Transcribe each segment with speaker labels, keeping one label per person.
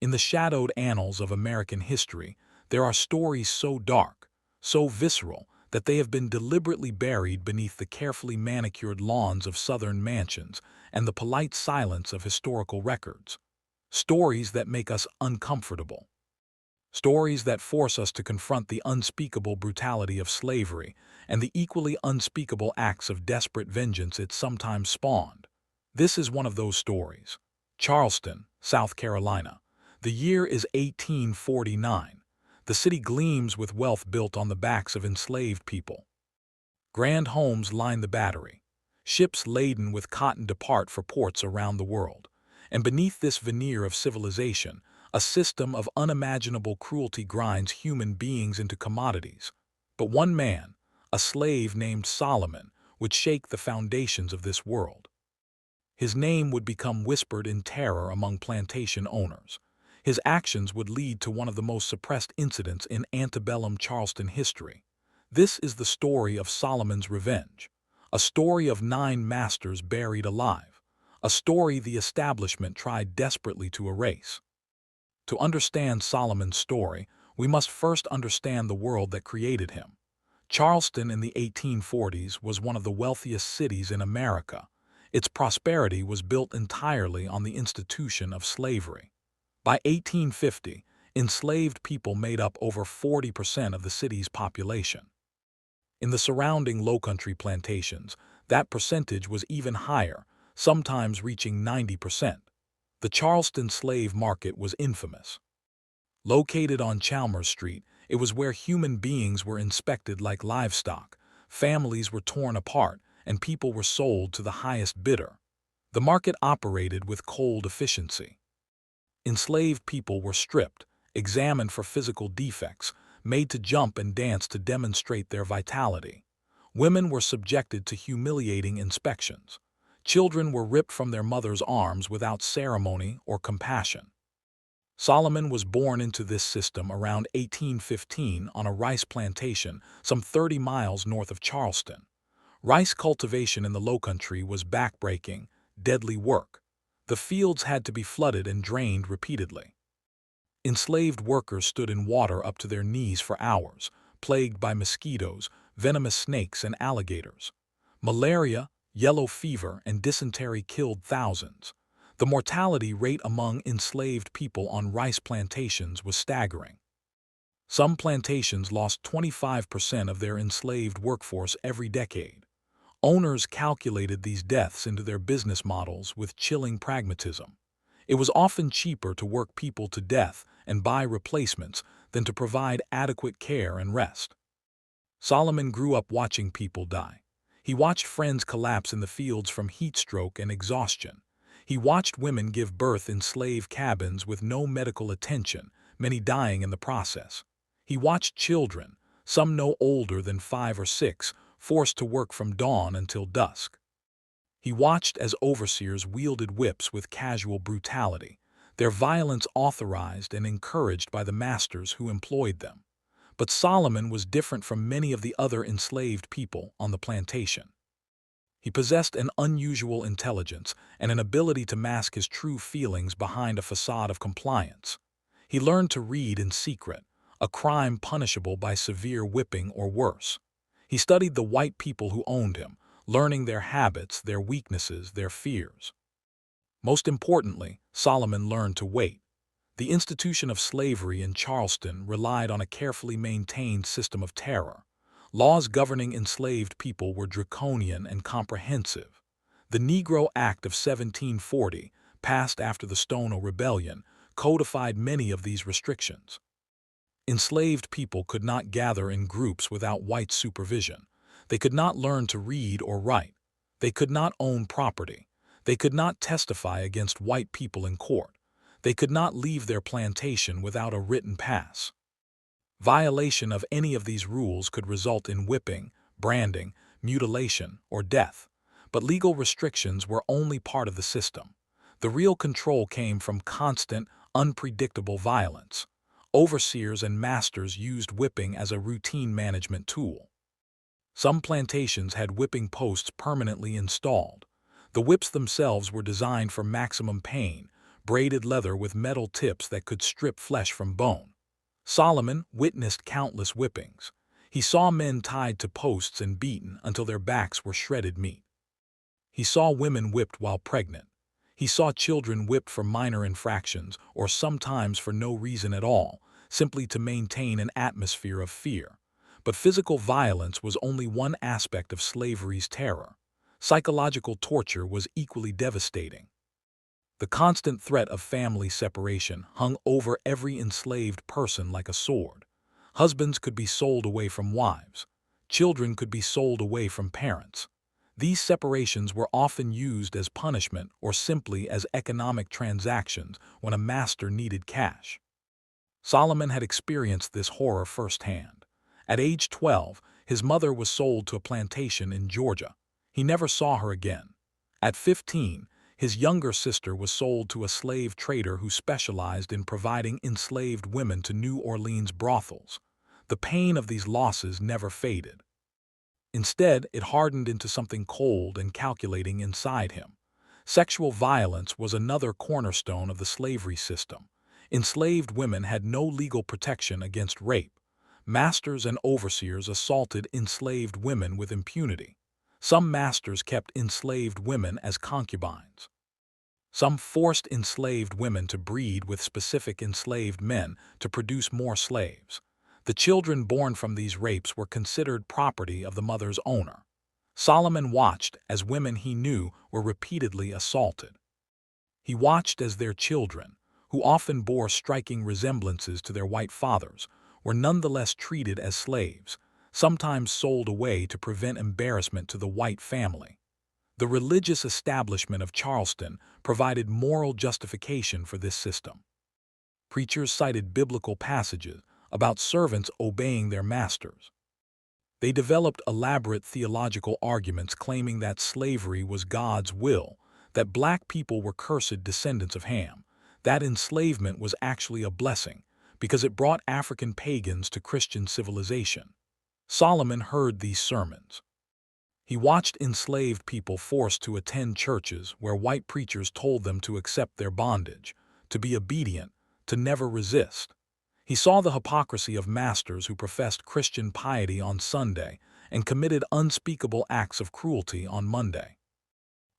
Speaker 1: In the shadowed annals of American history, there are stories so dark, so visceral, that they have been deliberately buried beneath the carefully manicured lawns of Southern mansions and the polite silence of historical records. Stories that make us uncomfortable. Stories that force us to confront the unspeakable brutality of slavery and the equally unspeakable acts of desperate vengeance it sometimes spawned. This is one of those stories. Charleston, South Carolina. The year is 1849. The city gleams with wealth built on the backs of enslaved people. Grand homes line the Battery. Ships laden with cotton depart for ports around the world. And beneath this veneer of civilization, a system of unimaginable cruelty grinds human beings into commodities. But one man, a slave named Solomon, would shake the foundations of this world. His name would become whispered in terror among plantation owners. His actions would lead to one of the most suppressed incidents in antebellum Charleston history. This is the story of Solomon's revenge, a story of 9 masters buried alive, a story the establishment tried desperately to erase. To understand Solomon's story, we must first understand the world that created him. Charleston in the 1840s was one of the wealthiest cities in America. Its prosperity was built entirely on the institution of slavery. By 1850, enslaved people made up over 40% of the city's population. In the surrounding lowcountry plantations, that percentage was even higher, sometimes reaching 90%. The Charleston slave market was infamous. Located on Chalmers Street, it was where human beings were inspected like livestock, families were torn apart, and people were sold to the highest bidder. The market operated with cold efficiency. Enslaved people were stripped, examined for physical defects, made to jump and dance to demonstrate their vitality. Women were subjected to humiliating inspections. Children were ripped from their mothers' arms without ceremony or compassion. Solomon was born into this system around 1815 on a rice plantation some 30 miles north of Charleston. Rice cultivation in the lowcountry was backbreaking, deadly work. The fields had to be flooded and drained repeatedly. Enslaved workers stood in water up to their knees for hours, plagued by mosquitoes, venomous snakes, and alligators. Malaria, yellow fever, and dysentery killed thousands. The mortality rate among enslaved people on rice plantations was staggering. Some plantations lost 25% of their enslaved workforce every decade. Owners calculated these deaths into their business models with chilling pragmatism. It was often cheaper to work people to death and buy replacements than to provide adequate care and rest. Solomon grew up watching people die. He watched friends collapse in the fields from heat stroke and exhaustion. He watched women give birth in slave cabins with no medical attention, many dying in the process. He watched children, some no older than 5 or 6, forced to work from dawn until dusk. He watched as overseers wielded whips with casual brutality, their violence authorized and encouraged by the masters who employed them. But Solomon was different from many of the other enslaved people on the plantation. He possessed an unusual intelligence and an ability to mask his true feelings behind a facade of compliance. He learned to read in secret, a crime punishable by severe whipping or worse. He studied the white people who owned him, learning their habits, their weaknesses, their fears. Most importantly, Solomon learned to wait. The institution of slavery in Charleston relied on a carefully maintained system of terror. Laws governing enslaved people were draconian and comprehensive. The Negro Act of 1740, passed after the Stono Rebellion, codified many of these restrictions. Enslaved people could not gather in groups without white supervision. They could not learn to read or write. They could not own property. They could not testify against white people in court. They could not leave their plantation without a written pass. Violation of any of these rules could result in whipping, branding, mutilation, or death. But legal restrictions were only part of the system. The real control came from constant, unpredictable violence. Overseers and masters used whipping as a routine management tool. Some plantations had whipping posts permanently installed. The whips themselves were designed for maximum pain, braided leather with metal tips that could strip flesh from bone. Solomon witnessed countless whippings. He saw men tied to posts and beaten until their backs were shredded meat. He saw women whipped while pregnant. He saw children whipped for minor infractions or sometimes for no reason at all, simply to maintain an atmosphere of fear. But physical violence was only one aspect of slavery's terror. Psychological torture was equally devastating. The constant threat of family separation hung over every enslaved person like a sword. Husbands could be sold away from wives. Children could be sold away from parents. These separations were often used as punishment or simply as economic transactions when a master needed cash. Solomon had experienced this horror firsthand. At age 12, his mother was sold to a plantation in Georgia. He never saw her again. At 15, his younger sister was sold to a slave trader who specialized in providing enslaved women to New Orleans brothels. The pain of these losses never faded. Instead, it hardened into something cold and calculating inside him. Sexual violence was another cornerstone of the slavery system. Enslaved women had no legal protection against rape. Masters and overseers assaulted enslaved women with impunity. Some masters kept enslaved women as concubines. Some forced enslaved women to breed with specific enslaved men to produce more slaves. The children born from these rapes were considered property of the mother's owner. Solomon watched as women he knew were repeatedly assaulted. He watched as their children, who often bore striking resemblances to their white fathers, were nonetheless treated as slaves, sometimes sold away to prevent embarrassment to the white family. The religious establishment of Charleston provided moral justification for this system. Preachers cited biblical passages about servants obeying their masters. They developed elaborate theological arguments claiming that slavery was God's will, that black people were cursed descendants of Ham, that enslavement was actually a blessing because it brought African pagans to Christian civilization. Solomon heard these sermons. He watched enslaved people forced to attend churches where white preachers told them to accept their bondage, to be obedient, to never resist. He saw the hypocrisy of masters who professed Christian piety on Sunday and committed unspeakable acts of cruelty on Monday.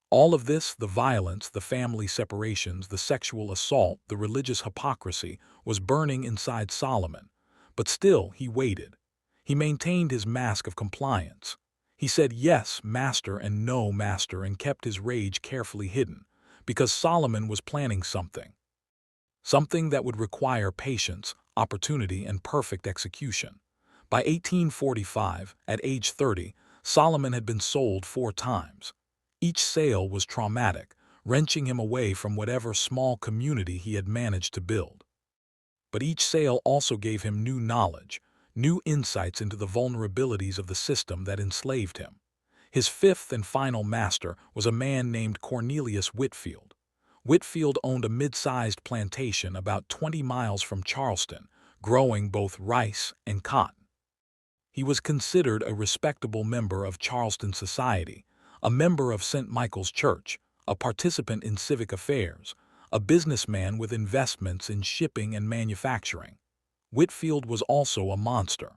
Speaker 1: All of this, the violence, the family separations, the sexual assault, the religious hypocrisy, was burning inside Solomon. But still, he waited. He maintained his mask of compliance. He said yes, master, and no, master, and kept his rage carefully hidden, because Solomon was planning something. Something that would require patience, opportunity, and perfect execution. By 1845, at age 30, Solomon had been sold 4 times. Each sale was traumatic, wrenching him away from whatever small community he had managed to build. But each sale also gave him new knowledge, new insights into the vulnerabilities of the system that enslaved him. His 5th and final master was a man named Cornelius Whitfield. Whitfield owned a mid-sized plantation about 20 miles from Charleston, growing both rice and cotton. He was considered a respectable member of Charleston society, a member of St. Michael's Church, a participant in civic affairs, a businessman with investments in shipping and manufacturing. Whitfield was also a monster.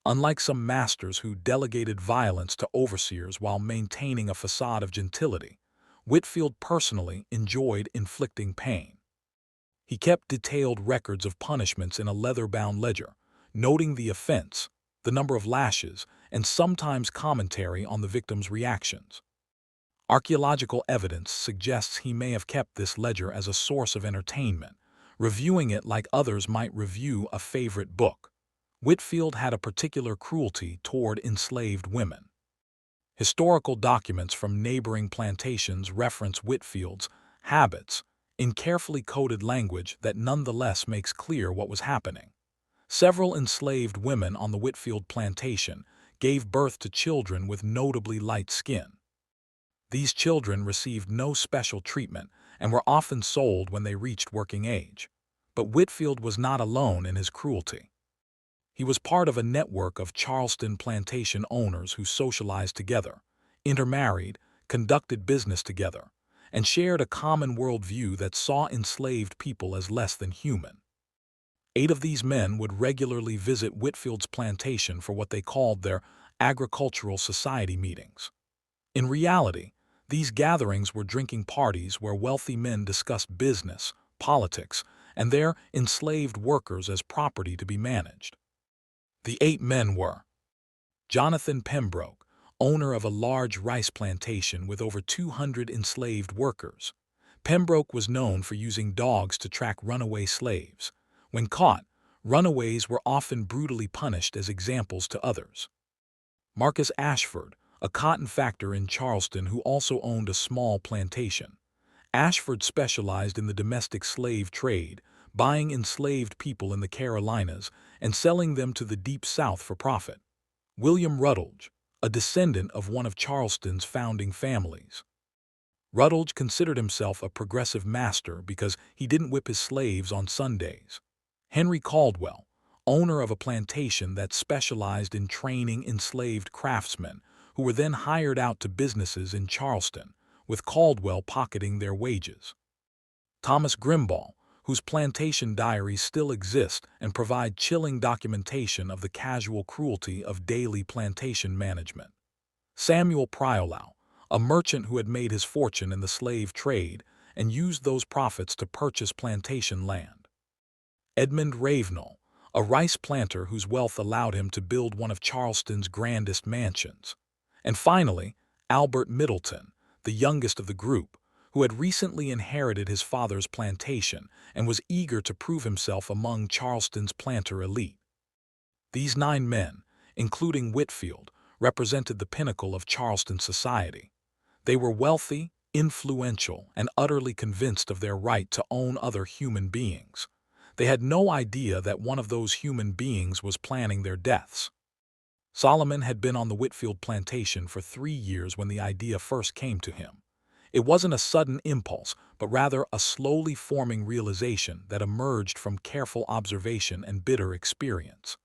Speaker 1: Unlike some masters who delegated violence to overseers while maintaining a facade of gentility, Whitfield personally enjoyed inflicting pain. He kept detailed records of punishments in a leather-bound ledger, noting the offense, the number of lashes, and sometimes commentary on the victim's reactions. Archaeological evidence suggests he may have kept this ledger as a source of entertainment, reviewing it like others might review a favorite book. Whitfield had a particular cruelty toward enslaved women. Historical documents from neighboring plantations reference Whitfield's habits in carefully coded language that nonetheless makes clear what was happening. Several enslaved women on the Whitfield plantation gave birth to children with notably light skin. These children received no special treatment and were often sold when they reached working age. But Whitfield was not alone in his cruelty. He was part of a network of Charleston plantation owners who socialized together, intermarried, conducted business together, and shared a common worldview that saw enslaved people as less than human. 8 of these men would regularly visit Whitfield's plantation for what they called their agricultural society meetings. In reality, these gatherings were drinking parties where wealthy men discussed business, politics, and their enslaved workers as property to be managed. The 8 men were Jonathan Pembroke, owner of a large rice plantation with over 200 enslaved workers. Pembroke was known for using dogs to track runaway slaves. When caught, runaways were often brutally punished as examples to others. Marcus Ashford, a cotton factor in Charleston who also owned a small plantation. Ashford specialized in the domestic slave trade, buying enslaved people in the Carolinas and selling them to the Deep South for profit. William Rutledge, a descendant of one of Charleston's founding families. Rutledge considered himself a progressive master because he didn't whip his slaves on Sundays. Henry Caldwell, owner of a plantation that specialized in training enslaved craftsmen who were then hired out to businesses in Charleston, with Caldwell pocketing their wages. Thomas Grimball, whose plantation diaries still exist and provide chilling documentation of the casual cruelty of daily plantation management. Samuel Priolau, a merchant who had made his fortune in the slave trade and used those profits to purchase plantation land. Edmund Ravenel, a rice planter whose wealth allowed him to build one of Charleston's grandest mansions. And finally, Albert Middleton, the youngest of the group, who had recently inherited his father's plantation and was eager to prove himself among Charleston's planter elite. These 9 men, including Whitfield, represented the pinnacle of Charleston society. They were wealthy, influential, and utterly convinced of their right to own other human beings. They had no idea that one of those human beings was planning their deaths. Solomon had been on the Whitfield plantation for 3 years when the idea first came to him. It wasn't a sudden impulse, but rather a slowly forming realization that emerged from careful observation and bitter experience.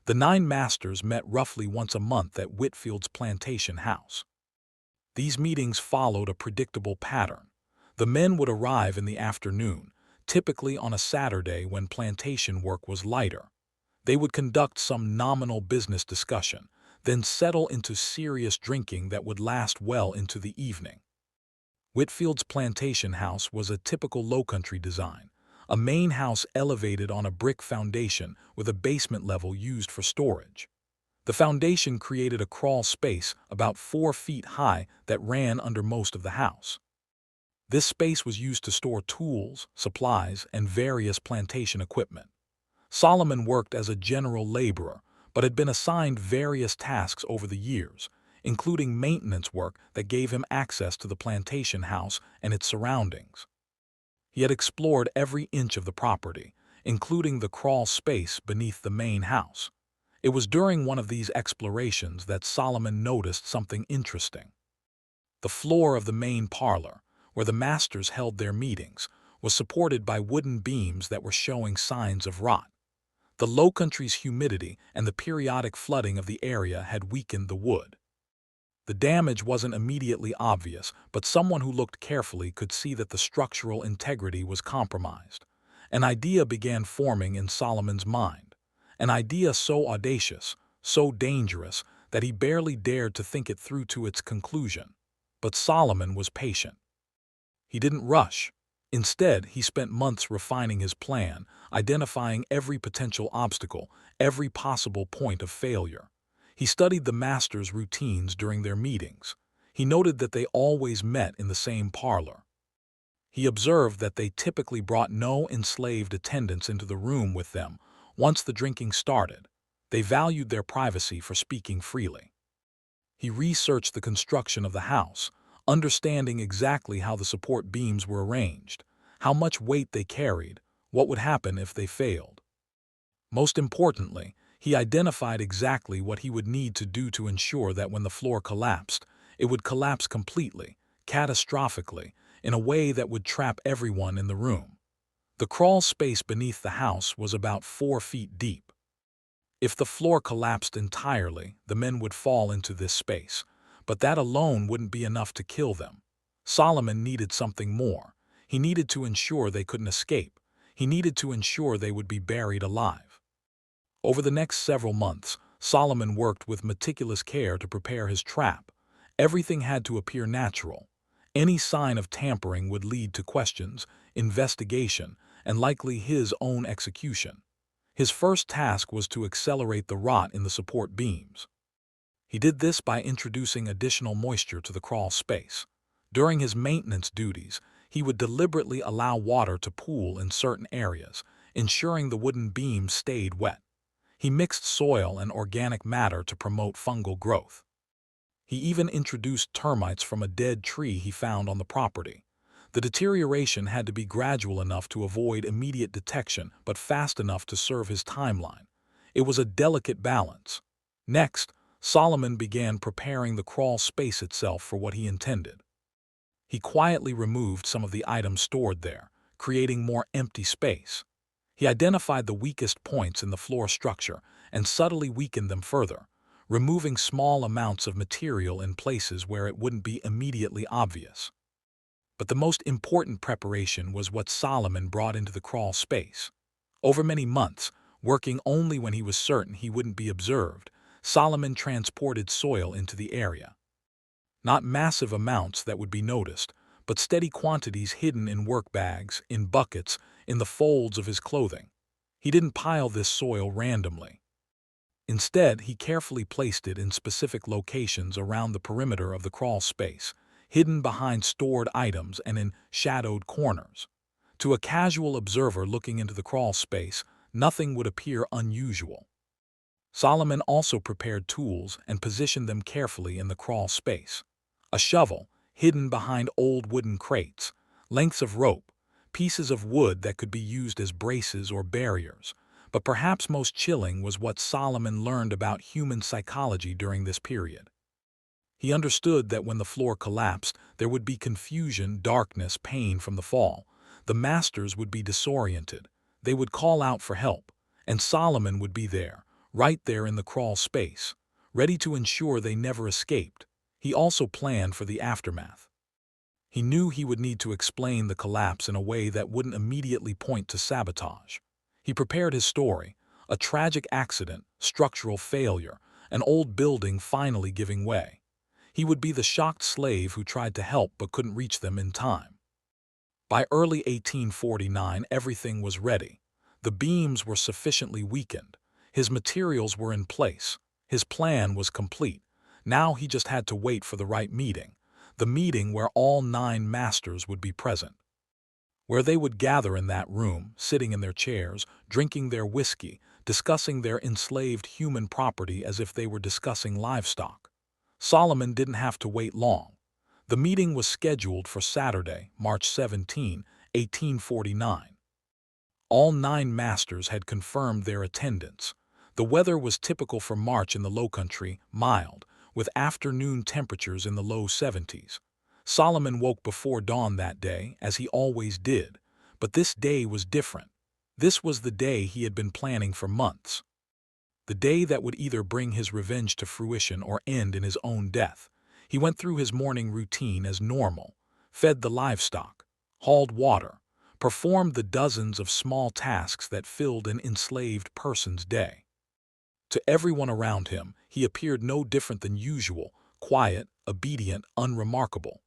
Speaker 1: The 9 masters met roughly once a month at Whitfield's plantation house. These meetings followed a predictable pattern. The men would arrive in the afternoon, typically on a Saturday when plantation work was lighter. They would conduct some nominal business discussion, then settle into serious drinking that would last well into the evening. Whitfield's plantation house was a typical lowcountry design, a main house elevated on a brick foundation with a basement level used for storage. The foundation created a crawl space about 4 feet high that ran under most of the house. This space was used to store tools, supplies, and various plantation equipment. Solomon worked as a general laborer, but had been assigned various tasks over the years, including maintenance work that gave him access to the plantation house and its surroundings. He had explored every inch of the property, including the crawl space beneath the main house. It was during one of these explorations that Solomon noticed something interesting. The floor of the main parlor, where the masters held their meetings, was supported by wooden beams that were showing signs of rot. The lowcountry's humidity and the periodic flooding of the area had weakened the wood. The damage wasn't immediately obvious, but someone who looked carefully could see that the structural integrity was compromised. An idea began forming in Solomon's mind, an idea so audacious, so dangerous, that he barely dared to think it through to its conclusion. But Solomon was patient. He didn't rush. Instead, he spent months refining his plan, identifying every potential obstacle, every possible point of failure. He studied the masters' routines during their meetings. He noted that they always met in the same parlor. He observed that they typically brought no enslaved attendants into the room with them once the drinking started. They valued their privacy for speaking freely. He researched the construction of the house, understanding exactly how the support beams were arranged, how much weight they carried, what would happen if they failed. Most importantly, he identified exactly what he would need to do to ensure that when the floor collapsed, it would collapse completely, catastrophically, in a way that would trap everyone in the room. The crawl space beneath the house was about 4 feet deep. If the floor collapsed entirely, the men would fall into this space, but that alone wouldn't be enough to kill them. Solomon needed something more. He needed to ensure they couldn't escape. He needed to ensure they would be buried alive. Over the next several months, Solomon worked with meticulous care to prepare his trap. Everything had to appear natural. Any sign of tampering would lead to questions, investigation, and likely his own execution. His first task was to accelerate the rot in the support beams. He did this by introducing additional moisture to the crawl space. During his maintenance duties, he would deliberately allow water to pool in certain areas, ensuring the wooden beams stayed wet. He mixed soil and organic matter to promote fungal growth. He even introduced termites from a dead tree he found on the property. The deterioration had to be gradual enough to avoid immediate detection, but fast enough to serve his timeline. It was a delicate balance. Next, Solomon began preparing the crawl space itself for what he intended. He quietly removed some of the items stored there, creating more empty space. He identified the weakest points in the floor structure and subtly weakened them further, removing small amounts of material in places where it wouldn't be immediately obvious. But the most important preparation was what Solomon brought into the crawl space. Over many months, working only when he was certain he wouldn't be observed, Solomon transported soil into the area. Not massive amounts that would be noticed, but steady quantities hidden in work bags, in buckets, in the folds of his clothing. He didn't pile this soil randomly. Instead, he carefully placed it in specific locations around the perimeter of the crawl space, hidden behind stored items and in shadowed corners. To a casual observer looking into the crawl space, nothing would appear unusual. Solomon also prepared tools and positioned them carefully in the crawl space. A shovel, hidden behind old wooden crates, lengths of rope, pieces of wood that could be used as braces or barriers. But perhaps most chilling was what Solomon learned about human psychology during this period. He understood that when the floor collapsed, there would be confusion, darkness, pain from the fall. The masters would be disoriented. They would call out for help, and Solomon would be there, right there in the crawl space, ready to ensure they never escaped. He also planned for the aftermath. He knew he would need to explain the collapse in a way that wouldn't immediately point to sabotage. He prepared his story: a tragic accident, structural failure, an old building finally giving way. He would be the shocked slave who tried to help but couldn't reach them in time. By early 1849, everything was ready. The beams were sufficiently weakened. His materials were in place. His plan was complete. Now he just had to wait for the right meeting, the meeting where all 9 masters would be present. Where they would gather in that room, sitting in their chairs, drinking their whiskey, discussing their enslaved human property as if they were discussing livestock. Solomon didn't have to wait long. The meeting was scheduled for Saturday, March 17, 1849. All 9 masters had confirmed their attendance. The weather was typical for March in the Lowcountry, mild, with afternoon temperatures in the low 70s. Solomon woke before dawn that day, as he always did, but this day was different. This was the day he had been planning for months. The day that would either bring his revenge to fruition or end in his own death. He went through his morning routine as normal, fed the livestock, hauled water, performed the dozens of small tasks that filled an enslaved person's day. To everyone around him, he appeared no different than usual, quiet, obedient, unremarkable.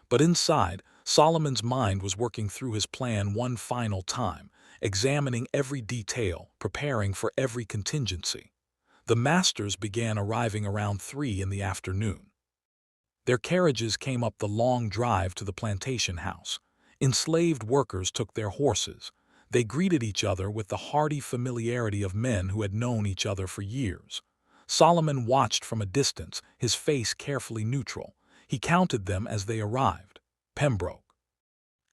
Speaker 1: But inside, Solomon's mind was working through his plan one final time, examining every detail, preparing for every contingency. The masters began arriving around 3 in the afternoon. Their carriages came up the long drive to the plantation house. Enslaved workers took their horses. They greeted each other with the hearty familiarity of men who had known each other for years. Solomon watched from a distance, his face carefully neutral. He counted them as they arrived: Pembroke,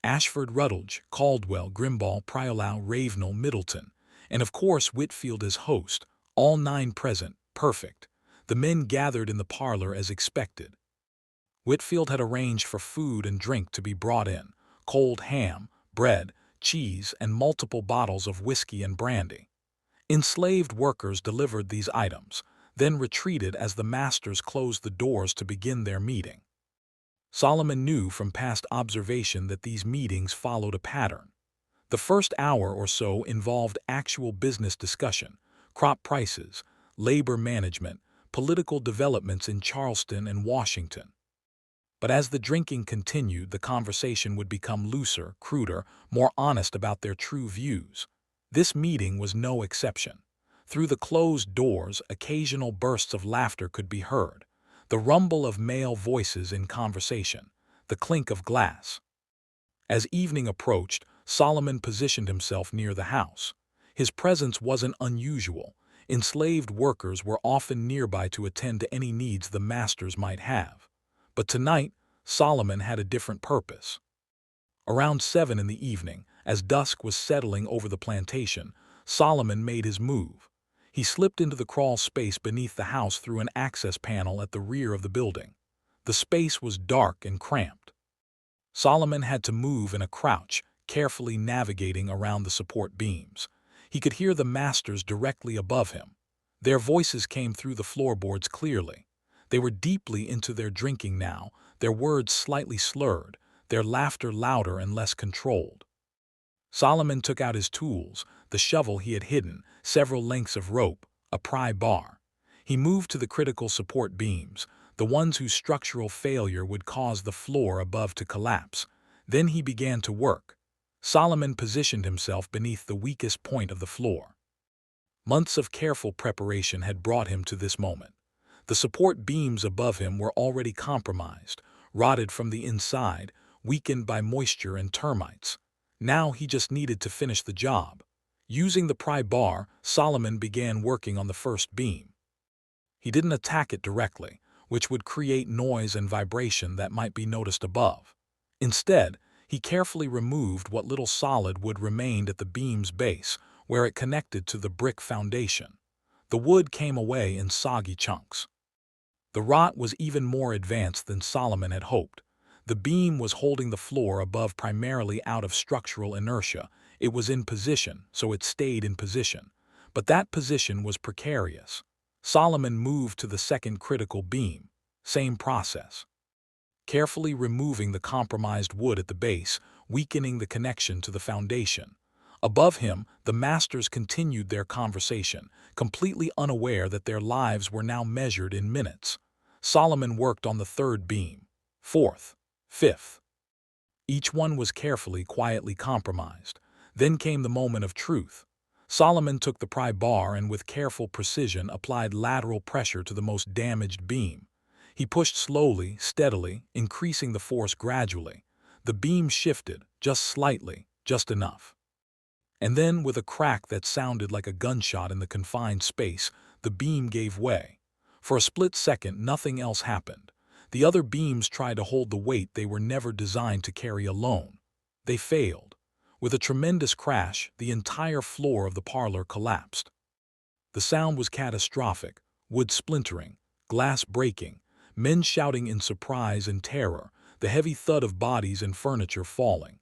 Speaker 1: Ashford, Rutledge, Caldwell, Grimball, Priolau, Ravenel, Middleton, and of course Whitfield as host, all 9 present, perfect. The men gathered in the parlor as expected. Whitfield had arranged for food and drink to be brought in: cold ham, bread, cheese, and multiple bottles of whiskey and brandy. Enslaved workers delivered these items, then retreated as the masters closed the doors to begin their meeting. Solomon knew from past observation that these meetings followed a pattern. The first hour or so involved actual business discussion, crop prices, labor management, political developments in Charleston and Washington. But as the drinking continued, the conversation would become looser, cruder, more honest about their true views. This meeting was no exception. Through the closed doors, occasional bursts of laughter could be heard, the rumble of male voices in conversation, the clink of glass. As evening approached, Solomon positioned himself near the house. His presence wasn't unusual. Enslaved workers were often nearby to attend to any needs the masters might have. But tonight, Solomon had a different purpose. Around 7 in the evening, as dusk was settling over the plantation, Solomon made his move. He slipped into the crawl space beneath the house through an access panel at the rear of the building. The space was dark and cramped. Solomon had to move in a crouch, carefully navigating around the support beams. He could hear the masters directly above him. Their voices came through the floorboards clearly. They were deeply into their drinking now, their words slightly slurred, their laughter louder and less controlled. Solomon took out his tools, the shovel he had hidden, several lengths of rope, a pry bar. He moved to the critical support beams, the ones whose structural failure would cause the floor above to collapse. Then he began to work. Solomon positioned himself beneath the weakest point of the floor. Months of careful preparation had brought him to this moment. The support beams above him were already compromised, rotted from the inside, weakened by moisture and termites. Now he just needed to finish the job. Using the pry bar, Solomon began working on the first beam. He didn't attack it directly, which would create noise and vibration that might be noticed above. Instead, he carefully removed what little solid wood remained at the beam's base, where it connected to the brick foundation. The wood came away in soggy chunks. The rot was even more advanced than Solomon had hoped. The beam was holding the floor above primarily out of structural inertia. It was in position, so it stayed in position. But that position was precarious. Solomon moved to the second critical beam. Same process. Carefully removing the compromised wood at the base, weakening the connection to the foundation. Above him, the masters continued their conversation, completely unaware that their lives were now measured in minutes. Solomon worked on the third beam, fourth, fifth. Each one was carefully, quietly compromised. Then came the moment of truth. Solomon took the pry bar and with careful precision applied lateral pressure to the most damaged beam. He pushed slowly, steadily, increasing the force gradually. The beam shifted, just slightly, just enough. And then, with a crack that sounded like a gunshot in the confined space, the beam gave way. For a split second, nothing else happened. The other beams tried to hold the weight they were never designed to carry alone. They failed. With a tremendous crash, the entire floor of the parlor collapsed. The sound was catastrophic, wood splintering, glass breaking, men shouting in surprise and terror, the heavy thud of bodies and furniture falling.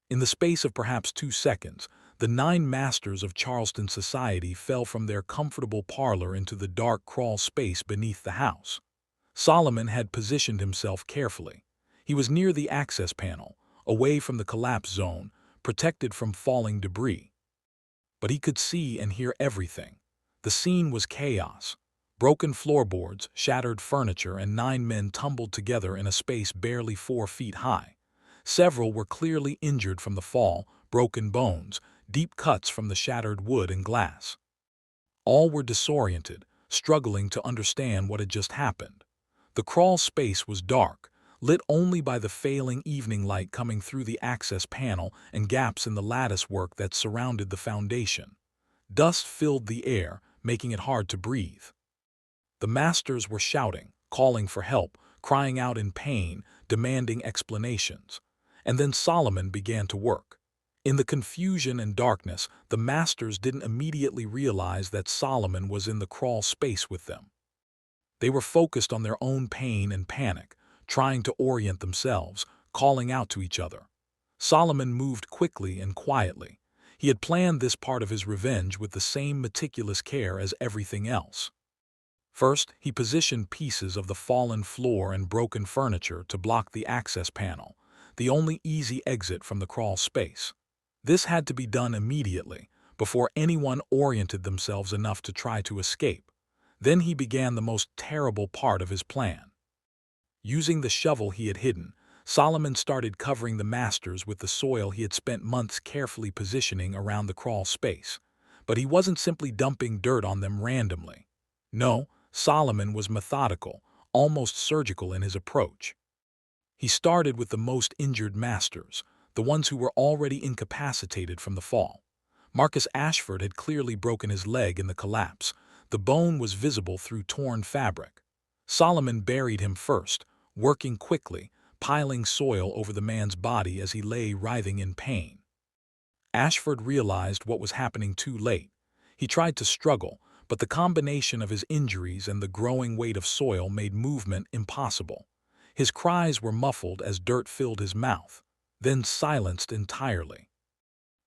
Speaker 1: In the space of perhaps 2 seconds, the 9 masters of Charleston society fell from their comfortable parlor into the dark crawl space beneath the house. Solomon had positioned himself carefully. He was near the access panel, away from the collapse zone, protected from falling debris. But he could see and hear everything. The scene was chaos. Broken floorboards, shattered furniture, and 9 men tumbled together in a space barely 4 feet high. Several were clearly injured from the fall, broken bones, deep cuts from the shattered wood and glass. All were disoriented, struggling to understand what had just happened. The crawl space was dark, lit only by the failing evening light coming through the access panel and gaps in the lattice work that surrounded the foundation. Dust filled the air, making it hard to breathe. The masters were shouting, calling for help, crying out in pain, demanding explanations. And then Solomon began to work. In the confusion and darkness, the masters didn't immediately realize that Solomon was in the crawl space with them. They were focused on their own pain and panic, trying to orient themselves, calling out to each other. Solomon moved quickly and quietly. He had planned this part of his revenge with the same meticulous care as everything else. First, he positioned pieces of the fallen floor and broken furniture to block the access panel, the only easy exit from the crawl space. This had to be done immediately, before anyone oriented themselves enough to try to escape. Then he began the most terrible part of his plan. Using the shovel he had hidden, Solomon started covering the masters with the soil he had spent months carefully positioning around the crawl space. But he wasn't simply dumping dirt on them randomly. No, Solomon was methodical, almost surgical in his approach. He started with the most injured masters, the ones who were already incapacitated from the fall. Marcus Ashford had clearly broken his leg in the collapse. The bone was visible through torn fabric. Solomon buried him first, working quickly, piling soil over the man's body as he lay writhing in pain. Ashford realized what was happening too late. He tried to struggle, but the combination of his injuries and the growing weight of soil made movement impossible. His cries were muffled as dirt filled his mouth, then silenced entirely.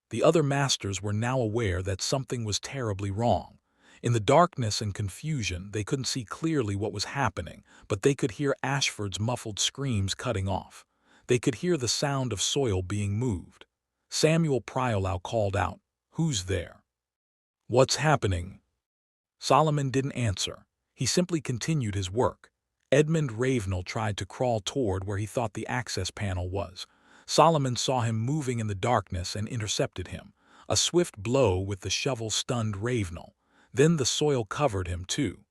Speaker 1: The other masters were now aware that something was terribly wrong. In the darkness and confusion, they couldn't see clearly what was happening, but they could hear Ashford's muffled screams cutting off. They could hear the sound of soil being moved. Samuel Priolau called out, "Who's there?" "What's happening?" Solomon didn't answer. He simply continued his work. Edmund Ravenel tried to crawl toward where he thought the access panel was. Solomon saw him moving in the darkness and intercepted him. A swift blow with the shovel stunned Ravenel. Then the soil covered him too.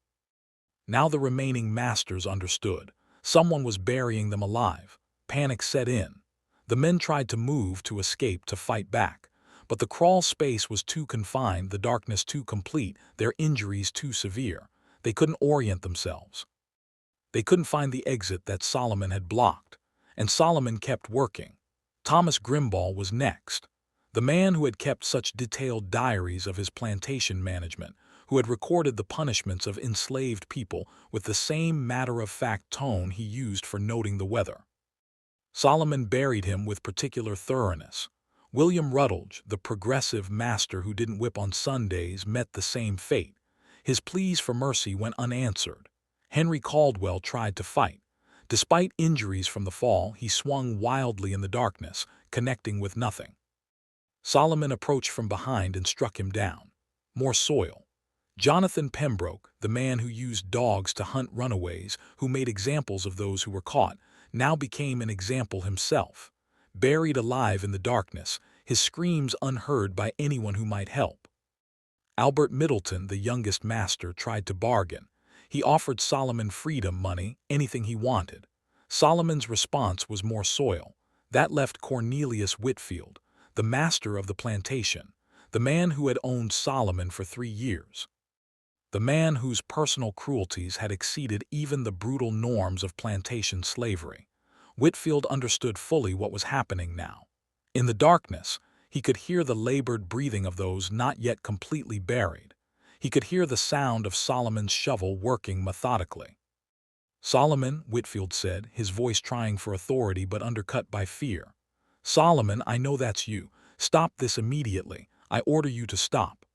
Speaker 1: Now the remaining masters understood. Someone was burying them alive. Panic set in. The men tried to move, to escape, to fight back. But the crawl space was too confined, the darkness too complete, their injuries too severe. They couldn't orient themselves. They couldn't find the exit that Solomon had blocked. And Solomon kept working. Thomas Grimball was next. The man who had kept such detailed diaries of his plantation management, who had recorded the punishments of enslaved people with the same matter-of-fact tone he used for noting the weather. Solomon buried him with particular thoroughness. William Rutledge, the progressive master who didn't whip on Sundays, met the same fate. His pleas for mercy went unanswered. Henry Caldwell tried to fight. Despite injuries from the fall, he swung wildly in the darkness, connecting with nothing. Solomon approached from behind and struck him down. More soil. Jonathan Pembroke, the man who used dogs to hunt runaways, who made examples of those who were caught, now became an example himself. Buried alive in the darkness, his screams unheard by anyone who might help. Albert Middleton, the youngest master, tried to bargain. He offered Solomon freedom money, anything he wanted. Solomon's response was more soil. That left Cornelius Whitfield, the master of the plantation, the man who had owned Solomon for 3 years. The man whose personal cruelties had exceeded even the brutal norms of plantation slavery. Whitfield understood fully what was happening now. In the darkness, he could hear the labored breathing of those not yet completely buried. He could hear the sound of Solomon's shovel working methodically. "Solomon," Whitfield said, his voice trying for authority but undercut by fear. "Solomon, I know that's you. Stop this immediately. I order you to stop."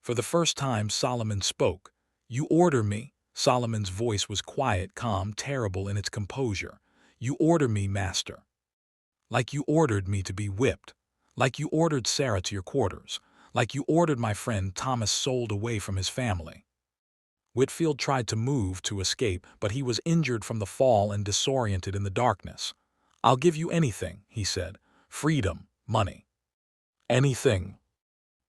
Speaker 1: For the first time, Solomon spoke. "You order me?" Solomon's voice was quiet, calm, terrible in its composure. "You order me, master. Like you ordered me to be whipped. Like you ordered Sarah to your quarters. Like you ordered my friend Thomas sold away from his family." Whitfield tried to move, to escape, but he was injured from the fall and disoriented in the darkness. "I'll give you anything," he said. "Freedom, money. Anything."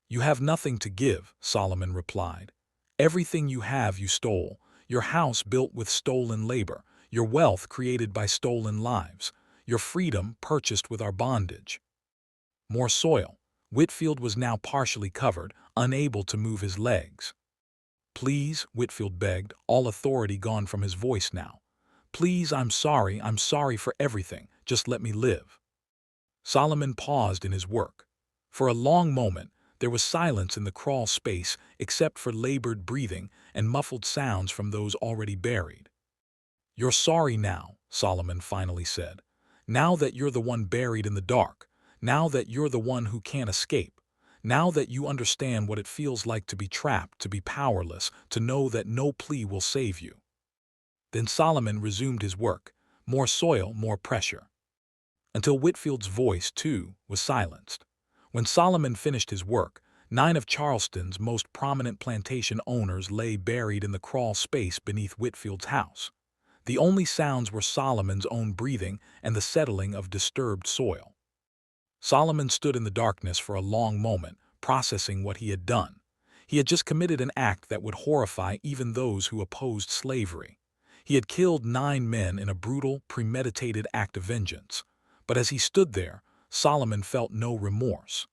Speaker 1: "You have nothing to give," Solomon replied. "Everything you have you stole. Your house built with stolen labor. Your wealth created by stolen lives. Your freedom purchased with our bondage." More soil. Whitfield was now partially covered, unable to move his legs. "Please," Whitfield begged, all authority gone from his voice now. "Please, I'm sorry for everything. Just let me live." Solomon paused in his work. For a long moment, there was silence in the crawl space except for labored breathing and muffled sounds from those already buried. "You're sorry now," Solomon finally said. "Now that you're the one buried in the dark. Now that you're the one who can't escape. Now that you understand what it feels like to be trapped, to be powerless, to know that no plea will save you." Then Solomon resumed his work. More soil, more pressure. Until Whitfield's voice, too, was silenced. When Solomon finished his work, 9 of Charleston's most prominent plantation owners lay buried in the crawl space beneath Whitfield's house. The only sounds were Solomon's own breathing and the settling of disturbed soil. Solomon stood in the darkness for a long moment, processing what he had done. He had just committed an act that would horrify even those who opposed slavery. He had killed 9 men in a brutal, premeditated act of vengeance. But as he stood there, Solomon felt no remorse.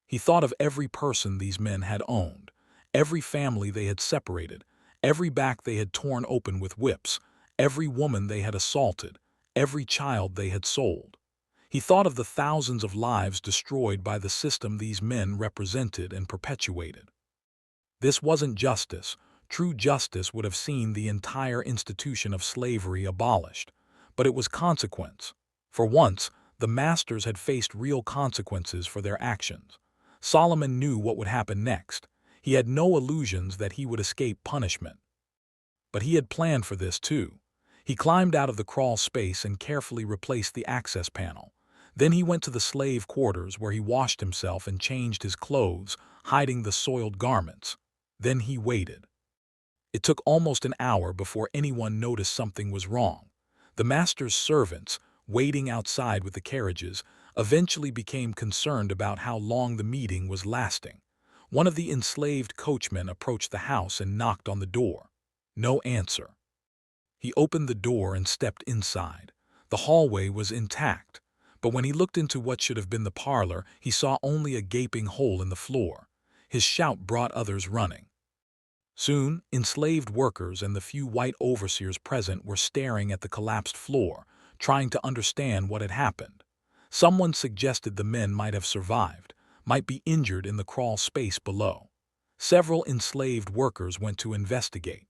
Speaker 1: He thought of every person these men had owned, every family they had separated, every back they had torn open with whips, every woman they had assaulted, every child they had sold. He thought of the thousands of lives destroyed by the system these men represented and perpetuated. This wasn't justice. True justice would have seen the entire institution of slavery abolished. But it was consequence. For once, the masters had faced real consequences for their actions. Solomon knew what would happen next. He had no illusions that he would escape punishment. But he had planned for this too. He climbed out of the crawl space and carefully replaced the access panel. Then he went to the slave quarters where he washed himself and changed his clothes, hiding the soiled garments. Then he waited. It took almost an hour before anyone noticed something was wrong. The master's servants, waiting outside with the carriages, eventually became concerned about how long the meeting was lasting. One of the enslaved coachmen approached the house and knocked on the door. No answer. He opened the door and stepped inside. The hallway was intact, but when he looked into what should have been the parlor, he saw only a gaping hole in the floor. His shout brought others running. Soon, enslaved workers and the few white overseers present were staring at the collapsed floor, trying to understand what had happened. Someone suggested the men might have survived, might be injured in the crawl space below. Several enslaved workers went to investigate.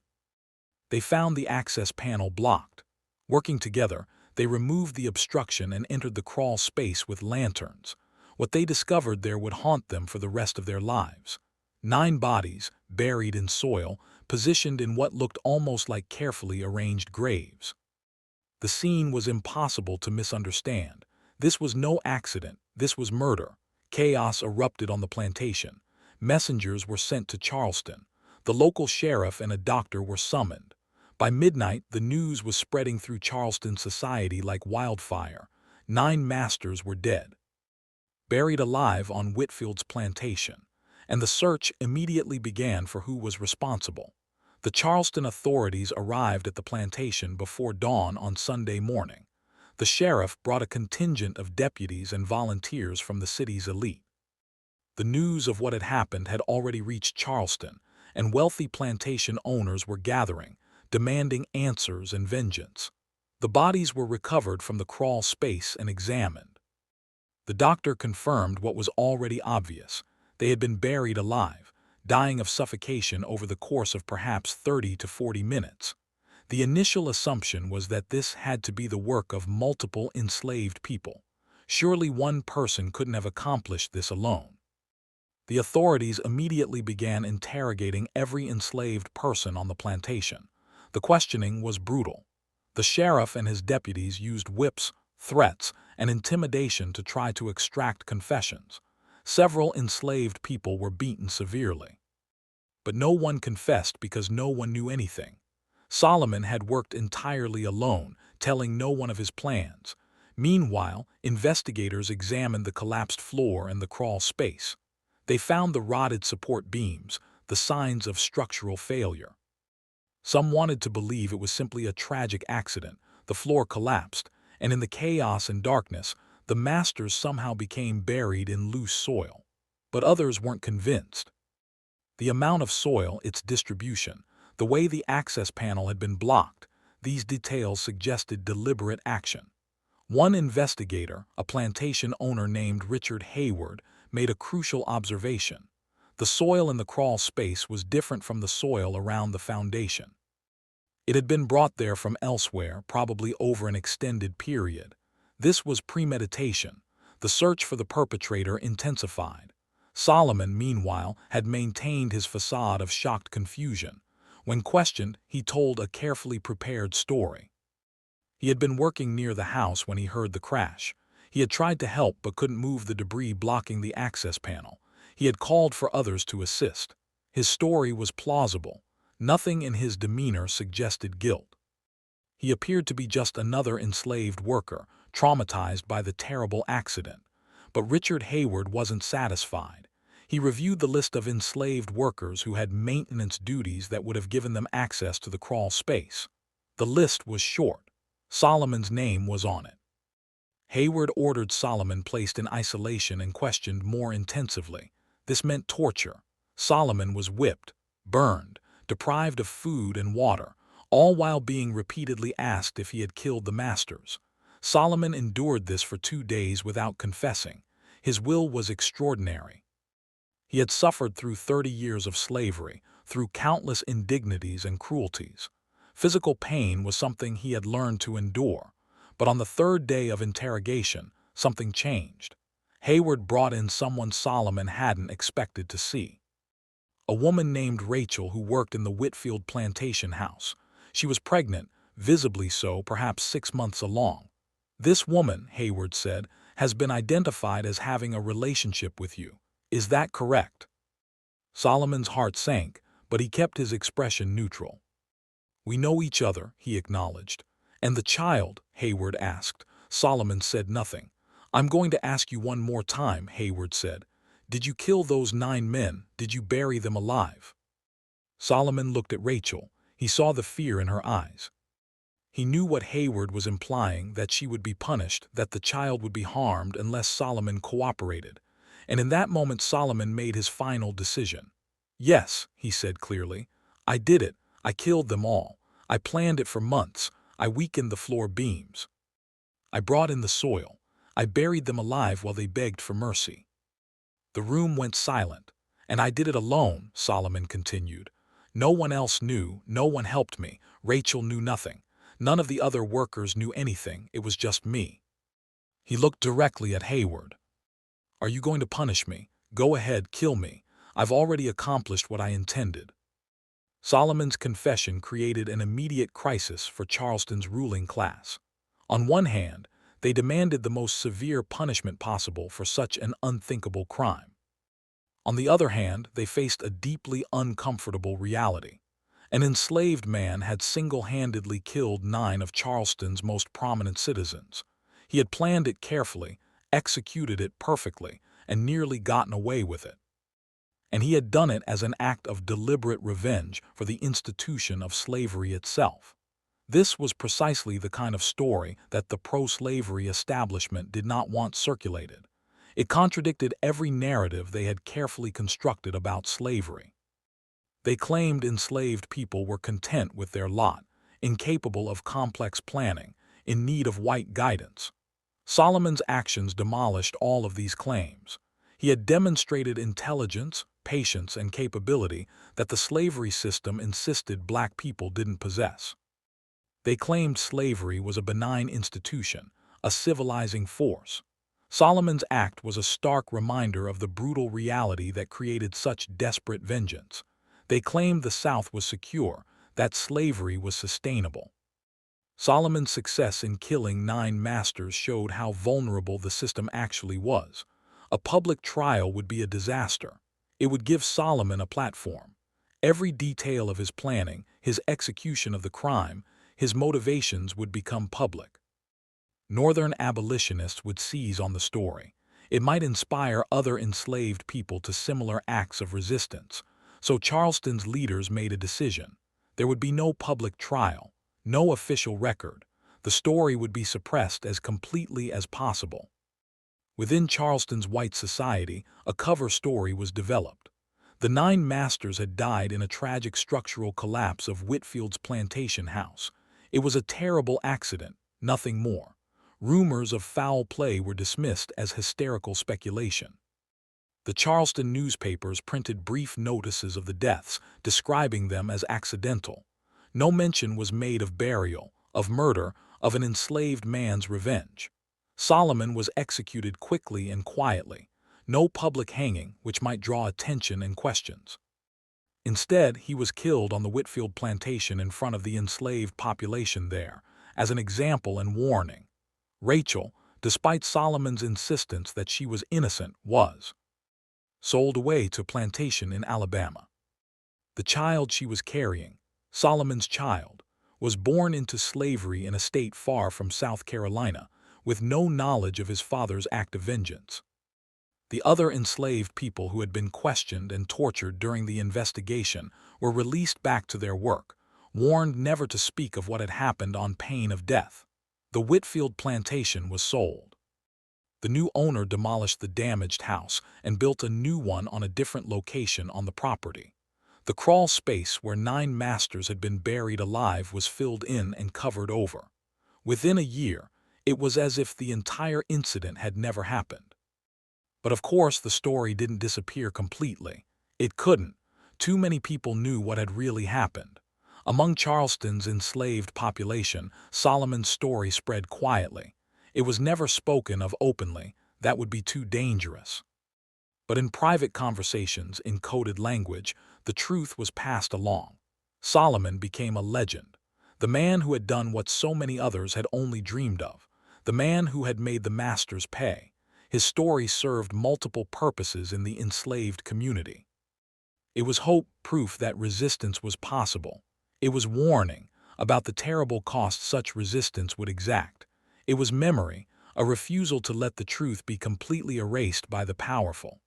Speaker 1: They found the access panel blocked. Working together, they removed the obstruction and entered the crawl space with lanterns. What they discovered there would haunt them for the rest of their lives. 9 bodies, buried in soil, positioned in what looked almost like carefully arranged graves. The scene was impossible to misunderstand. This was no accident. This was murder. Chaos erupted on the plantation. Messengers were sent to Charleston. The local sheriff and a doctor were summoned. By midnight, the news was spreading through Charleston society like wildfire. 9 masters were dead, buried alive on Whitfield's plantation, and the search immediately began for who was responsible. The Charleston authorities arrived at the plantation before dawn on Sunday morning. The sheriff brought a contingent of deputies and volunteers from the city's elite. The news of what had happened had already reached Charleston, and wealthy plantation owners were gathering, demanding answers and vengeance. The bodies were recovered from the crawl space and examined. The doctor confirmed what was already obvious. They had been buried alive, dying of suffocation over the course of perhaps 30 to 40 minutes. The initial assumption was that this had to be the work of multiple enslaved people. Surely one person couldn't have accomplished this alone. The authorities immediately began interrogating every enslaved person on the plantation. The questioning was brutal. The sheriff and his deputies used whips, threats, and intimidation to try to extract confessions. Several enslaved people were beaten severely. But no one confessed because no one knew anything. Solomon had worked entirely alone, telling no one of his plans. Meanwhile, investigators examined the collapsed floor and the crawl space. They found the rotted support beams, the signs of structural failure. Some wanted to believe it was simply a tragic accident. The floor collapsed, and in the chaos and darkness, the masters somehow became buried in loose soil. But others weren't convinced. The amount of soil, its distribution, the way the access panel had been blocked, these details suggested deliberate action. One investigator, a plantation owner named Richard Hayward, made a crucial observation. The soil in the crawl space was different from the soil around the foundation. It had been brought there from elsewhere, probably over an extended period. This was premeditation. The search for the perpetrator intensified. Solomon, meanwhile, had maintained his facade of shocked confusion. When questioned, he told a carefully prepared story. He had been working near the house when he heard the crash. He had tried to help but couldn't move the debris blocking the access panel. He had called for others to assist. His story was plausible. Nothing in his demeanor suggested guilt. He appeared to be just another enslaved worker, traumatized by the terrible accident. But Richard Hayward wasn't satisfied. He reviewed the list of enslaved workers who had maintenance duties that would have given them access to the crawl space. The list was short. Solomon's name was on it. Hayward ordered Solomon placed in isolation and questioned more intensively. This meant torture. Solomon was whipped, burned, deprived of food and water, all while being repeatedly asked if he had killed the masters. Solomon endured this for 2 days without confessing. His will was extraordinary. He had suffered through 30 years of slavery, through countless indignities and cruelties. Physical pain was something he had learned to endure. But on the 3rd day of interrogation, something changed. Hayward brought in someone Solomon hadn't expected to see. A woman named Rachel who worked in the Whitfield plantation house. She was pregnant, visibly so, perhaps 6 months along. "This woman," Hayward said, "has been identified as having a relationship with you. Is that correct?" Solomon's heart sank, but he kept his expression neutral. "We know each other," he acknowledged. "And the child?" Hayward asked. Solomon said nothing. "I'm going to ask you one more time," Hayward said. "Did you kill those 9 men? Did you bury them alive?" Solomon looked at Rachel. He saw the fear in her eyes. He knew what Hayward was implying, that she would be punished, that the child would be harmed unless Solomon cooperated. And in that moment Solomon made his final decision. "Yes," he said clearly. "I did it. I killed them all. I planned it for months. I weakened the floor beams. I brought in the soil. I buried them alive while they begged for mercy." The room went silent. "And I did it alone," Solomon continued. "No one else knew, no one helped me. Rachel knew nothing. None of the other workers knew anything. It was just me." He looked directly at Hayward. "Are you going to punish me? Go ahead, kill me. I've already accomplished what I intended." Solomon's confession created an immediate crisis for Charleston's ruling class. On one hand, they demanded the most severe punishment possible for such an unthinkable crime. On the other hand, they faced a deeply uncomfortable reality. An enslaved man had single-handedly killed 9 of Charleston's most prominent citizens. He had planned it carefully, executed it perfectly, and nearly gotten away with it. And he had done it as an act of deliberate revenge for the institution of slavery itself. This was precisely the kind of story that the pro-slavery establishment did not want circulated. It contradicted every narrative they had carefully constructed about slavery. They claimed enslaved people were content with their lot, incapable of complex planning, in need of white guidance. Solomon's actions demolished all of these claims. He had demonstrated intelligence, patience, and capability that the slavery system insisted black people didn't possess. They claimed slavery was a benign institution, a civilizing force. Solomon's act was a stark reminder of the brutal reality that created such desperate vengeance. They claimed the South was secure, that slavery was sustainable. Solomon's success in killing 9 masters showed how vulnerable the system actually was. A public trial would be a disaster. It would give Solomon a platform. Every detail of his planning, his execution of the crime, his motivations would become public. Northern abolitionists would seize on the story. It might inspire other enslaved people to similar acts of resistance. So Charleston's leaders made a decision. There would be no public trial, no official record. The story would be suppressed as completely as possible. Within Charleston's white society, a cover story was developed. The 9 masters had died in a tragic structural collapse of Whitfield's plantation house. It was a terrible accident, nothing more. Rumors of foul play were dismissed as hysterical speculation. The Charleston newspapers printed brief notices of the deaths, describing them as accidental. No mention was made of burial, of murder, of an enslaved man's revenge. Solomon was executed quickly and quietly. no public hanging, which might draw attention and questions. Instead, he was killed on the Whitfield plantation in front of the enslaved population there, as an example and warning. Rachel, despite Solomon's insistence that she was innocent, was sold away to a plantation in Alabama. The child she was carrying, Solomon's child, was born into slavery in a state far from South Carolina, with no knowledge of his father's act of vengeance. The other enslaved people who had been questioned and tortured during the investigation were released back to their work, warned never to speak of what had happened on pain of death. The Whitfield plantation was sold. The new owner demolished the damaged house and built a new one on a different location on the property. The crawl space where 9 masters had been buried alive was filled in and covered over. Within a year, it was as if the entire incident had never happened. But of course, the story didn't disappear completely. It couldn't. Too many people knew what had really happened. Among Charleston's enslaved population, Solomon's story spread quietly. It was never spoken of openly. That would be too dangerous. But in private conversations, in coded language, the truth was passed along. Solomon became a legend. The man who had done what so many others had only dreamed of. The man who had made the masters pay. His story served multiple purposes in the enslaved community. It was hope, proof that resistance was possible. It was warning about the terrible cost such resistance would exact. It was memory, a refusal to let the truth be completely erased by the powerful.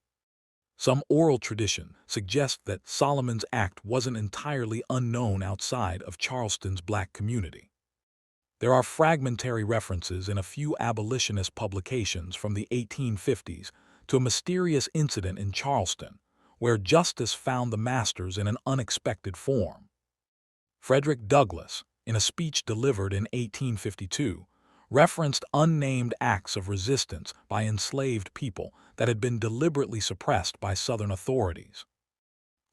Speaker 1: Some oral tradition suggests that Solomon's act wasn't entirely unknown outside of Charleston's black community. There are fragmentary references in a few abolitionist publications from the 1850s to a mysterious incident in Charleston, where justice found the masters in an unexpected form. Frederick Douglass, in a speech delivered in 1852, referenced unnamed acts of resistance by enslaved people that had been deliberately suppressed by Southern authorities.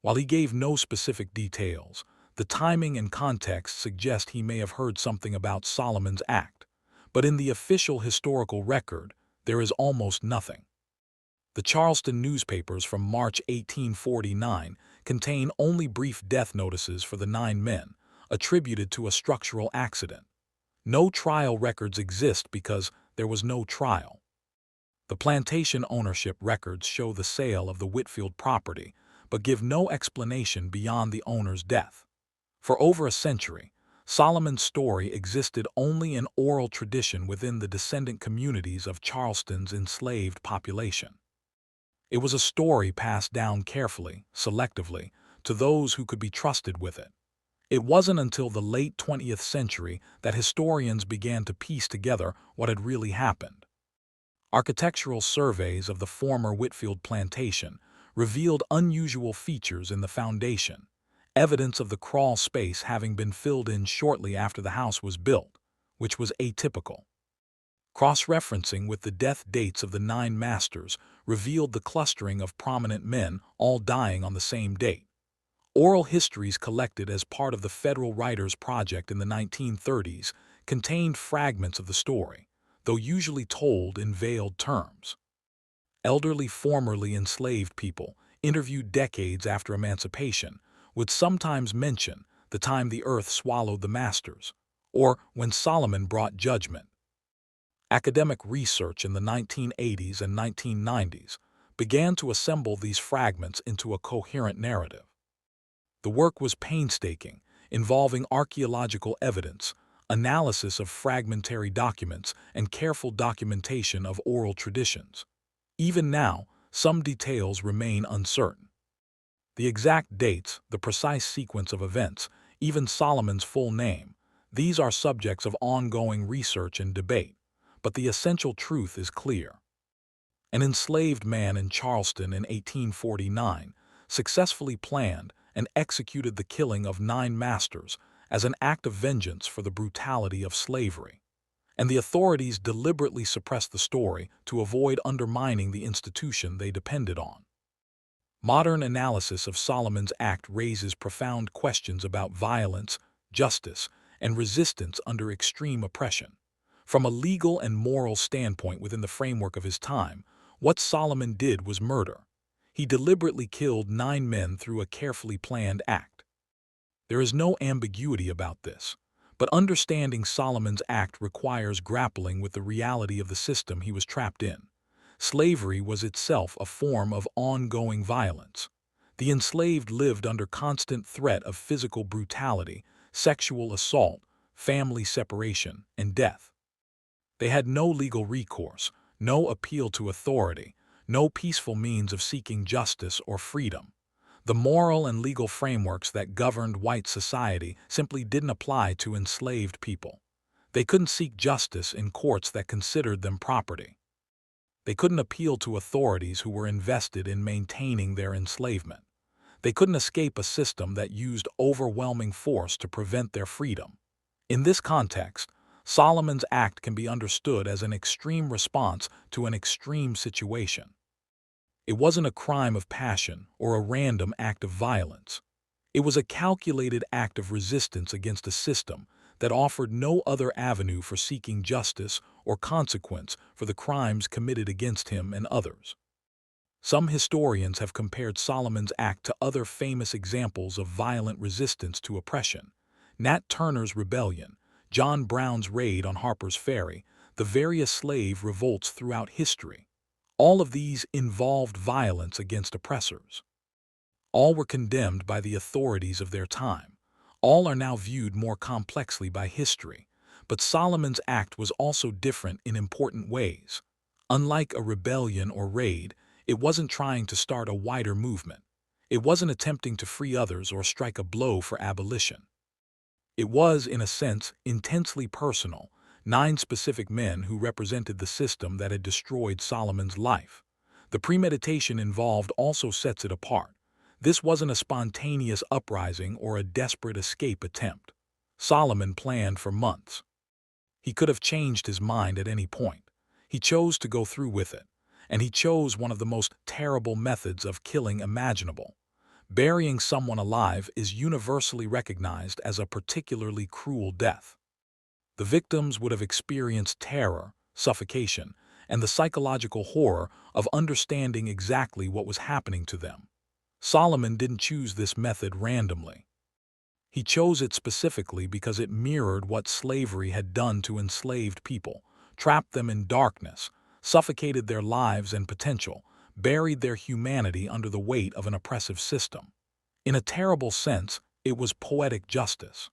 Speaker 1: While he gave no specific details, the timing and context suggest he may have heard something about Solomon's act, but in the official historical record, there is almost nothing. The Charleston newspapers from March 1849 contain only brief death notices for the 9 men, attributed to a structural accident. No trial records exist because there was no trial. The plantation ownership records show the sale of the Whitfield property, but give no explanation beyond the owner's death. For over a century, Solomon's story existed only in oral tradition within the descendant communities of Charleston's enslaved population. It was a story passed down carefully, selectively, to those who could be trusted with it. It wasn't until the late 20th century that historians began to piece together what had really happened. Architectural surveys of the former Whitfield plantation revealed unusual features in the foundation, evidence of the crawl space having been filled in shortly after the house was built, which was atypical. Cross-referencing with the death dates of the 9 masters revealed the clustering of prominent men all dying on the same date. Oral histories collected as part of the Federal Writers Project in the 1930s contained fragments of the story, though usually told in veiled terms. Elderly formerly enslaved people, interviewed decades after emancipation, would sometimes mention the time the earth swallowed the masters, or when Solomon brought judgment. Academic research in the 1980s and 1990s began to assemble these fragments into a coherent narrative. The work was painstaking, involving archaeological evidence, analysis of fragmentary documents, and careful documentation of oral traditions. Even now, some details remain uncertain. The exact dates, the precise sequence of events, even Solomon's full name, these are subjects of ongoing research and debate, but the essential truth is clear. An enslaved man in Charleston in 1849 successfully planned and executed the killing of 9 masters as an act of vengeance for the brutality of slavery, and the authorities deliberately suppressed the story to avoid undermining the institution they depended on. Modern analysis of Solomon's act raises profound questions about violence, justice, and resistance under extreme oppression. From a legal and moral standpoint within the framework of his time, What Solomon did was murder. He deliberately killed 9 men through a carefully planned act. There is no ambiguity about this, but understanding Solomon's act requires grappling with the reality of the system he was trapped in. Slavery was itself a form of ongoing violence. The enslaved lived under constant threat of physical brutality, sexual assault, family separation, and death. They had no legal recourse, no appeal to authority, no peaceful means of seeking justice or freedom. The moral and legal frameworks that governed white society simply didn't apply to enslaved people. They couldn't seek justice in courts that considered them property. They couldn't appeal to authorities who were invested in maintaining their enslavement. They couldn't escape a system that used overwhelming force to prevent their freedom. In this context, Solomon's act can be understood as an extreme response to an extreme situation. It wasn't a crime of passion or a random act of violence. It was a calculated act of resistance against a system that offered no other avenue for seeking justice or consequence for the crimes committed against him and others. Some historians have compared Solomon's act to other famous examples of violent resistance to oppression: Nat Turner's rebellion, John Brown's raid on Harper's Ferry, the various slave revolts throughout history. All of these involved violence against oppressors. All were condemned by the authorities of their time. All are now viewed more complexly by history. But Solomon's act was also different in important ways. Unlike a rebellion or raid, it wasn't trying to start a wider movement. It wasn't attempting to free others or strike a blow for abolition. It was, in a sense, intensely personal. 9 specific men who represented the system that had destroyed Solomon's life. The premeditation involved also sets it apart. This wasn't a spontaneous uprising or a desperate escape attempt. Solomon planned for months. He could have changed his mind at any point. He chose to go through with it, and he chose one of the most terrible methods of killing imaginable. Burying someone alive is universally recognized as a particularly cruel death. The victims would have experienced terror, suffocation, and the psychological horror of understanding exactly what was happening to them. Solomon didn't choose this method randomly. He chose it specifically because it mirrored what slavery had done to enslaved people, trapped them in darkness, suffocated their lives and potential, buried their humanity under the weight of an oppressive system. In a terrible sense, it was poetic justice.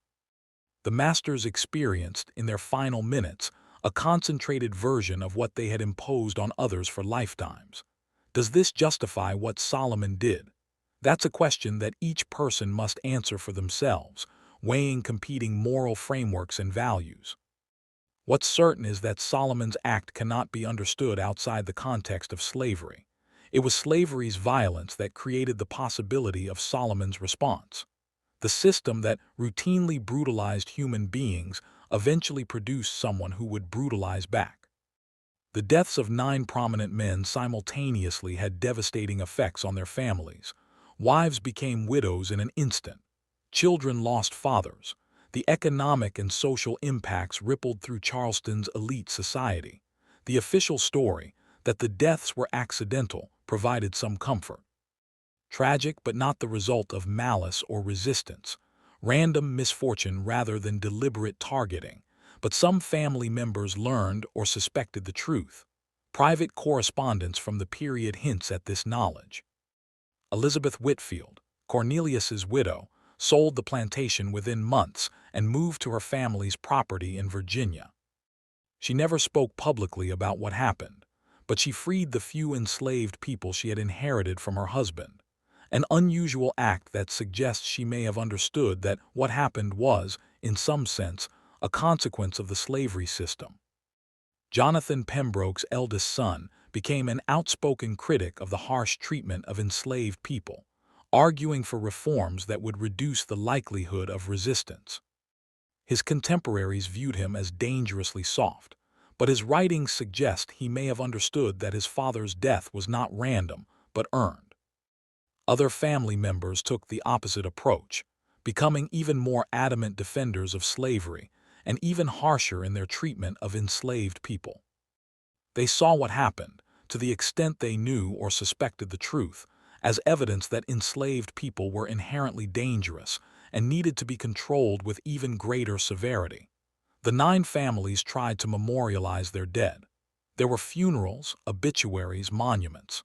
Speaker 1: The masters experienced, in their final minutes, a concentrated version of what they had imposed on others for lifetimes. Does this justify what Solomon did? That's a question that each person must answer for themselves, weighing competing moral frameworks and values. What's certain is that Solomon's act cannot be understood outside the context of slavery. It was slavery's violence that created the possibility of Solomon's response. The system that routinely brutalized human beings eventually produced someone who would brutalize back. The deaths of 9 prominent men simultaneously had devastating effects on their families. Wives became widows in an instant. Children lost fathers. The economic and social impacts rippled through Charleston's elite society. The official story, that the deaths were accidental, provided some comfort. Tragic, but not the result of malice or resistance. Random misfortune rather than deliberate targeting. But some family members learned or suspected the truth. Private correspondence from the period hints at this knowledge. Elizabeth Whitfield, Cornelius's widow, sold the plantation within months and moved to her family's property in Virginia. She never spoke publicly about what happened, but she freed the few enslaved people she had inherited from her husband. An unusual act that suggests she may have understood that what happened was, in some sense, a consequence of the slavery system. Jonathan Pembroke's eldest son became an outspoken critic of the harsh treatment of enslaved people, arguing for reforms that would reduce the likelihood of resistance. His contemporaries viewed him as dangerously soft, but his writings suggest he may have understood that his father's death was not random, but earned. Other family members took the opposite approach, becoming even more adamant defenders of slavery and even harsher in their treatment of enslaved people. They saw what happened, to the extent they knew or suspected the truth, as evidence that enslaved people were inherently dangerous and needed to be controlled with even greater severity. The 9 families tried to memorialize their dead. There were funerals, obituaries, monuments.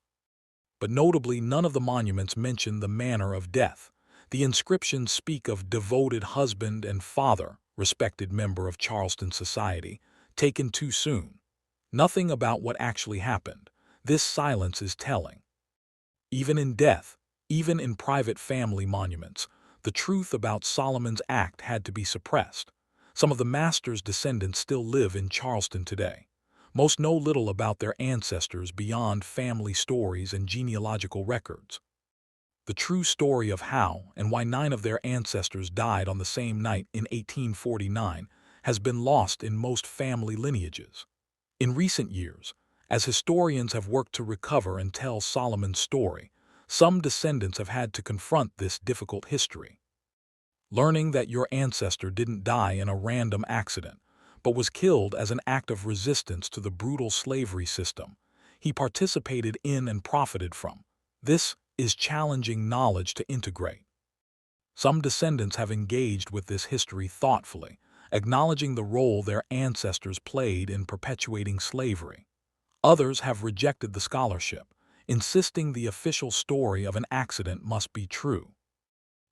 Speaker 1: But notably, none of the monuments mention the manner of death. The inscriptions speak of devoted husband and father, respected member of Charleston society, taken too soon. Nothing about what actually happened. This silence is telling. Even in death, even in private family monuments, the truth about Solomon's act had to be suppressed. Some of the master's descendants still live in Charleston today. Most know little about their ancestors beyond family stories and genealogical records. The true story of how and why 9 of their ancestors died on the same night in 1849 has been lost in most family lineages. In recent years, as historians have worked to recover and tell Solomon's story, some descendants have had to confront this difficult history. Learning that your ancestor didn't die in a random accident, but was killed as an act of resistance to the brutal slavery system he participated in and profited from. This is challenging knowledge to integrate. Some descendants have engaged with this history thoughtfully, acknowledging the role their ancestors played in perpetuating slavery. Others have rejected the scholarship, insisting the official story of an accident must be true.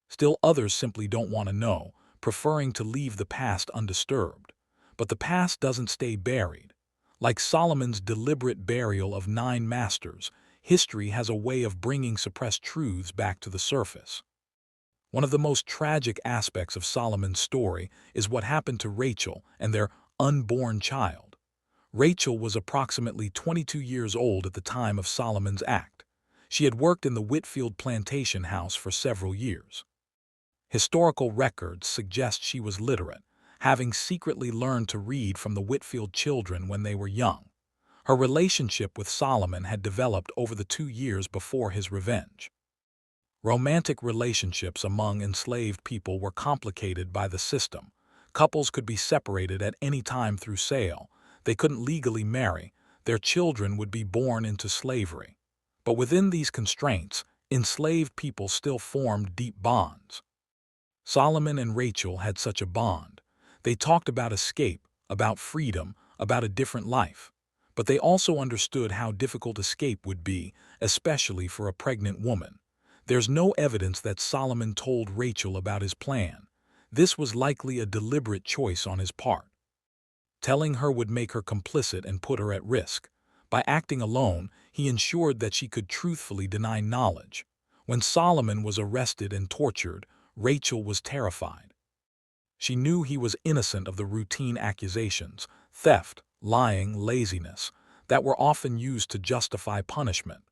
Speaker 1: Still others simply don't want to know, preferring to leave the past undisturbed. But the past doesn't stay buried. Like Solomon's deliberate burial of 9 masters, history has a way of bringing suppressed truths back to the surface. One of the most tragic aspects of Solomon's story is what happened to Rachel and their unborn child. Rachel was approximately 22 years old at the time of Solomon's act. She had worked in the Whitfield plantation house for several years. Historical records suggest she was literate, having secretly learned to read from the Whitfield children when they were young. Her relationship with Solomon had developed over the 2 years before his revenge. Romantic relationships among enslaved people were complicated by the system. Couples could be separated at any time through sale. They couldn't legally marry. Their children would be born into slavery. But within these constraints, enslaved people still formed deep bonds. Solomon and Rachel had such a bond. They talked about escape, about freedom, about a different life. But they also understood how difficult escape would be, especially for a pregnant woman. There's no evidence that Solomon told Rachel about his plan. This was likely a deliberate choice on his part. Telling her would make her complicit and put her at risk. By acting alone, he ensured that she could truthfully deny knowledge. When Solomon was arrested and tortured, Rachel was terrified. She knew he was innocent of the routine accusations, theft, lying, laziness, that were often used to justify punishment.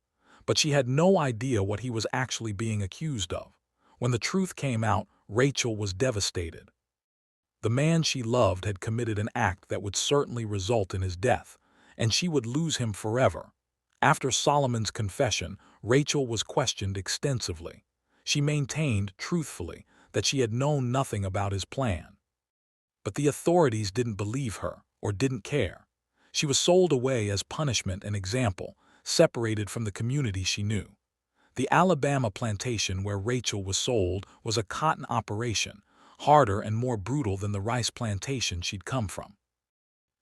Speaker 1: But she had no idea what he was actually being accused of. When the truth came out, Rachel was devastated. The man she loved had committed an act that would certainly result in his death, and she would lose him forever. After Solomon's confession, Rachel was questioned extensively. She maintained, truthfully, that she had known nothing about his plan. But the authorities didn't believe her, or didn't care. She was sold away as punishment and example, separated from the community she knew. The Alabama plantation where Rachel was sold was a cotton operation, harder and more brutal than the rice plantation she'd come from.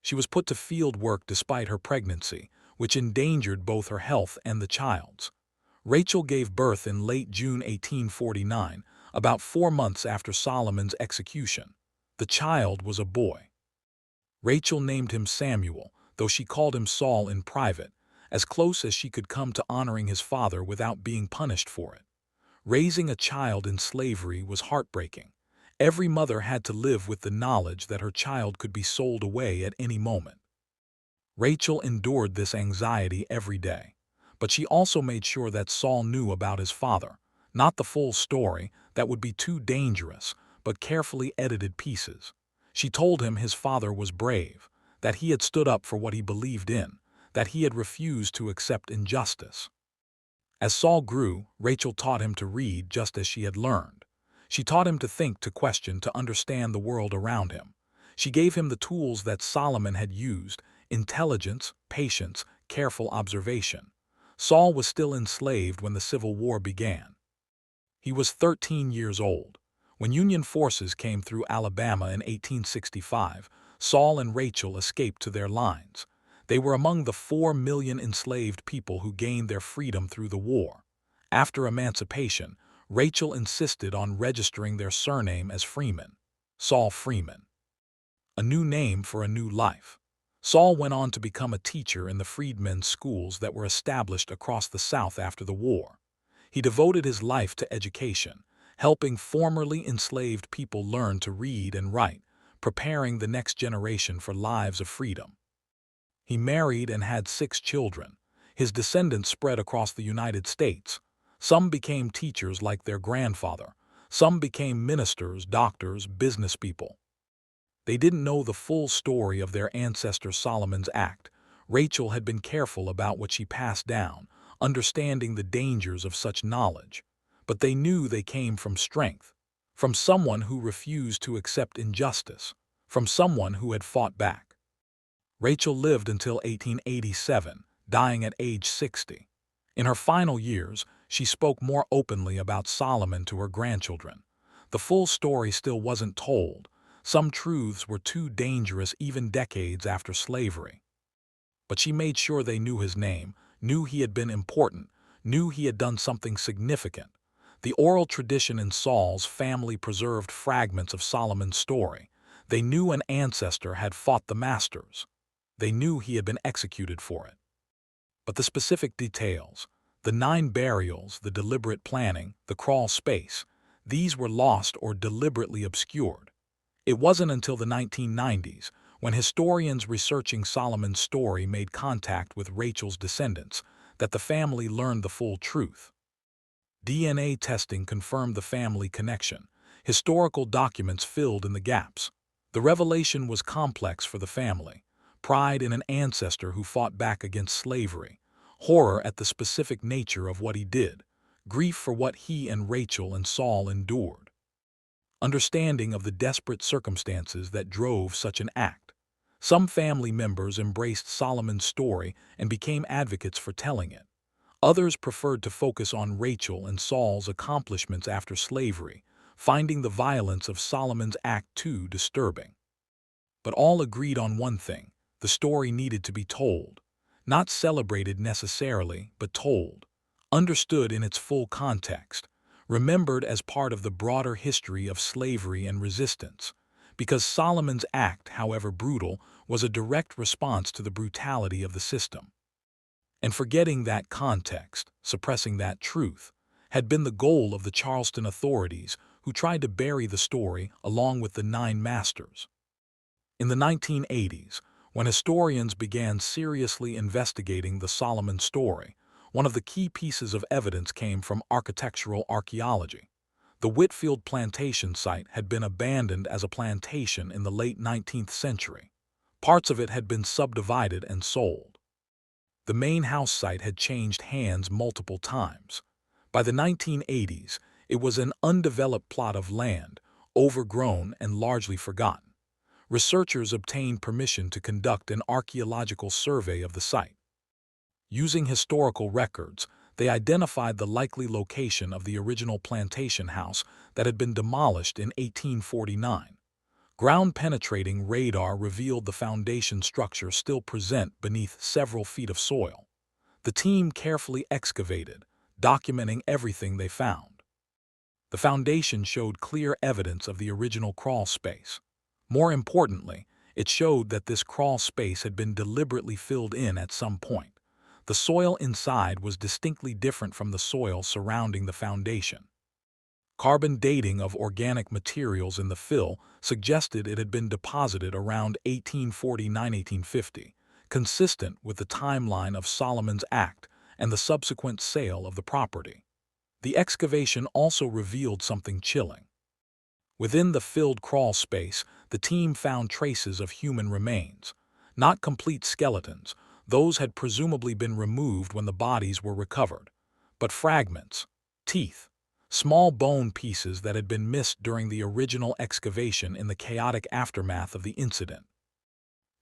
Speaker 1: She was put to field work despite her pregnancy, which endangered both her health and the child's. Rachel gave birth in late June 1849, about 4 months after Solomon's execution. The child was a boy. Rachel named him Samuel, though she called him Saul in private, as close as she could come to honoring his father without being punished for it. Raising a child in slavery was heartbreaking. Every mother had to live with the knowledge that her child could be sold away at any moment. Rachel endured this anxiety every day. But she also made sure that Saul knew about his father, not the full story, that would be too dangerous, but carefully edited pieces. She told him his father was brave, that he had stood up for what he believed in, that he had refused to accept injustice. As Saul grew, Rachel taught him to read just as she had learned. She taught him to think, to question, to understand the world around him. She gave him the tools that Solomon had used: intelligence, patience, careful observation. Saul was still enslaved when the Civil War began. He was 13 years old. When Union forces came through Alabama in 1865, Saul and Rachel escaped to their lines. They were among the 4 million enslaved people who gained their freedom through the war. After emancipation, Rachel insisted on registering their surname as Freeman, Saul Freeman, a new name for a new life. Saul went on to become a teacher in the freedmen's schools that were established across the South after the war. He devoted his life to education, helping formerly enslaved people learn to read and write, preparing the next generation for lives of freedom. He married and had 6 children. His descendants spread across the United States. Some became teachers like their grandfather. Some became ministers, doctors, business people. They didn't know the full story of their ancestor Solomon's act. Rachel had been careful about what she passed down, understanding the dangers of such knowledge. But they knew they came from strength, from someone who refused to accept injustice, from someone who had fought back. Rachel lived until 1887, dying at age 60. In her final years, she spoke more openly about Solomon to her grandchildren. The full story still wasn't told. Some truths were too dangerous even decades after slavery. But she made sure they knew his name, knew he had been important, knew he had done something significant. The oral tradition in Saul's family preserved fragments of Solomon's story. They knew an ancestor had fought the masters. They knew he had been executed for it. But the specific details, the 9 burials, the deliberate planning, the crawl space, these were lost or deliberately obscured. It wasn't until the 1990s, when historians researching Solomon's story made contact with Rachel's descendants, that the family learned the full truth. DNA testing confirmed the family connection. Historical documents filled in the gaps. The revelation was complex for the family. Pride in an ancestor who fought back against slavery. Horror at the specific nature of what he did. Grief for what he and Rachel and Saul endured. Understanding of the desperate circumstances that drove such an act. Some family members embraced Solomon's story and became advocates for telling it. Others preferred to focus on Rachel and Saul's accomplishments after slavery, finding the violence of Solomon's act too disturbing. But all agreed on one thing: the story needed to be told. Not celebrated necessarily, but told. Understood in its full context. Remembered as part of the broader history of slavery and resistance. Because Solomon's act, however brutal, was a direct response to the brutality of the system. And forgetting that context, suppressing that truth, had been the goal of the Charleston authorities, who tried to bury the story along with the 9 masters. In the 1980s, when historians began seriously investigating the Solomon story, one of the key pieces of evidence came from architectural archaeology. The Whitfield plantation site had been abandoned as a plantation in the late 19th century. Parts of it had been subdivided and sold. The main house site had changed hands multiple times. By the 1980s, it was an undeveloped plot of land, overgrown and largely forgotten. Researchers obtained permission to conduct an archaeological survey of the site. Using historical records, they identified the likely location of the original plantation house that had been demolished in 1849. Ground-penetrating radar revealed the foundation structure still present beneath several feet of soil. The team carefully excavated, documenting everything they found. The foundation showed clear evidence of the original crawl space. More importantly, it showed that this crawl space had been deliberately filled in at some point. The soil inside was distinctly different from the soil surrounding the foundation. Carbon dating of organic materials in the fill suggested it had been deposited around 1849-1850, consistent with the timeline of Solomon's act and the subsequent sale of the property. The excavation also revealed something chilling. Within the filled crawl space, the team found traces of human remains. Not complete skeletons, those had presumably been removed when the bodies were recovered, but fragments, teeth, small bone pieces that had been missed during the original excavation in the chaotic aftermath of the incident.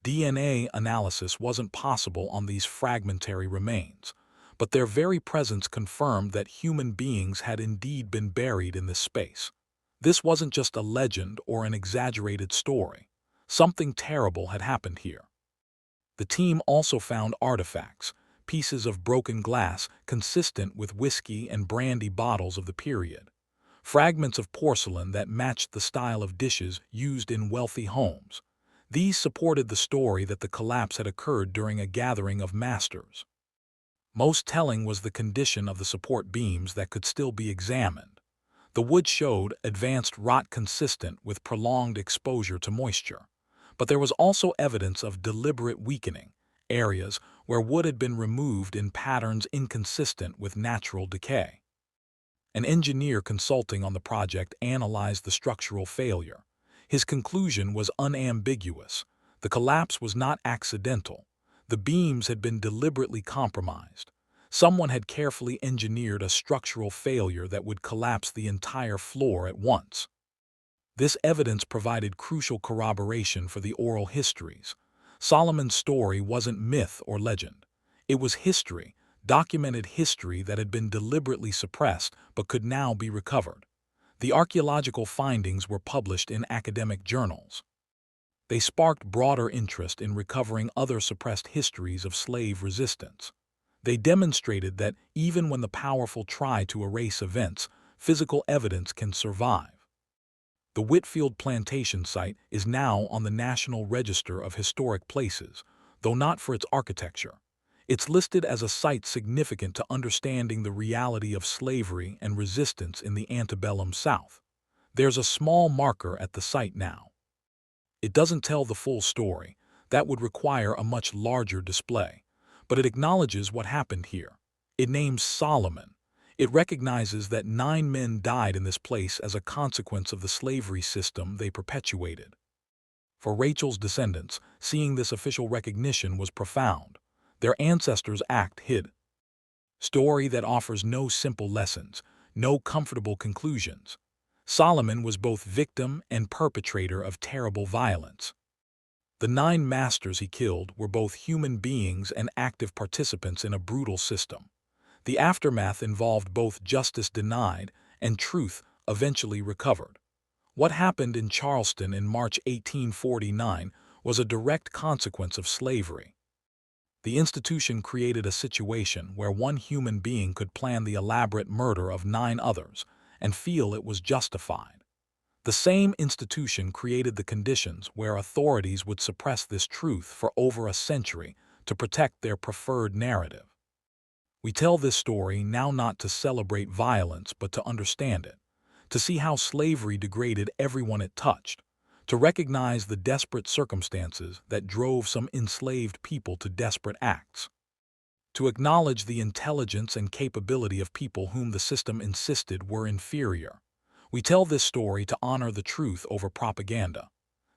Speaker 1: DNA analysis wasn't possible on these fragmentary remains, but their very presence confirmed that human beings had indeed been buried in this space. This wasn't just a legend or an exaggerated story. Something terrible had happened here. The team also found artifacts, pieces of broken glass consistent with whiskey and brandy bottles of the period, fragments of porcelain that matched the style of dishes used in wealthy homes. These supported the story that the collapse had occurred during a gathering of masters. Most telling was the condition of the support beams that could still be examined. The wood showed advanced rot consistent with prolonged exposure to moisture. But there was also evidence of deliberate weakening, areas where wood had been removed in patterns inconsistent with natural decay. An engineer consulting on the project analyzed the structural failure. His conclusion was unambiguous. The collapse was not accidental. The beams had been deliberately compromised. Someone had carefully engineered a structural failure that would collapse the entire floor at once. This evidence provided crucial corroboration for the oral histories. Solomon's story wasn't myth or legend. It was history, documented history that had been deliberately suppressed but could now be recovered. The archaeological findings were published in academic journals. They sparked broader interest in recovering other suppressed histories of slave resistance. They demonstrated that even when the powerful try to erase events, physical evidence can survive. The Whitfield plantation site is now on the National Register of Historic Places, though not for its architecture. It's listed as a site significant to understanding the reality of slavery and resistance in the antebellum South. There's a small marker at the site now. It doesn't tell the full story. That would require a much larger display. But it acknowledges what happened here. It names Solomon. It recognizes that 9 men died in this place as a consequence of the slavery system they perpetuated. For Rachel's descendants, seeing this official recognition was profound. Their ancestors' act hid. Story that offers no simple lessons, no comfortable conclusions. Solomon was both victim and perpetrator of terrible violence. The 9 masters he killed were both human beings and active participants in a brutal system. The aftermath involved both justice denied and truth eventually recovered. What happened in Charleston in March 1849 was a direct consequence of slavery. The institution created a situation where one human being could plan the elaborate murder of 9 others and feel it was justified. The same institution created the conditions where authorities would suppress this truth for over a century to protect their preferred narrative. We tell this story now not to celebrate violence but to understand it, to see how slavery degraded everyone it touched, to recognize the desperate circumstances that drove some enslaved people to desperate acts, to acknowledge the intelligence and capability of people whom the system insisted were inferior. We tell this story to honor the truth over propaganda.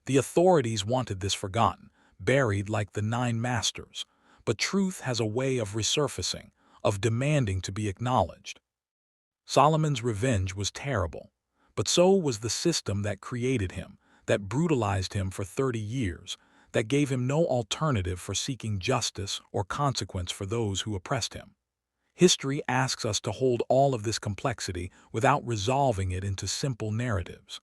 Speaker 1: The authorities wanted this forgotten, buried like the 9 masters, but truth has a way of resurfacing, of demanding to be acknowledged. Solomon's revenge was terrible, but so was the system that created him, that brutalized him for 30 years, that gave him no alternative for seeking justice or consequence for those who oppressed him. History asks us to hold all of this complexity without resolving it into simple narratives.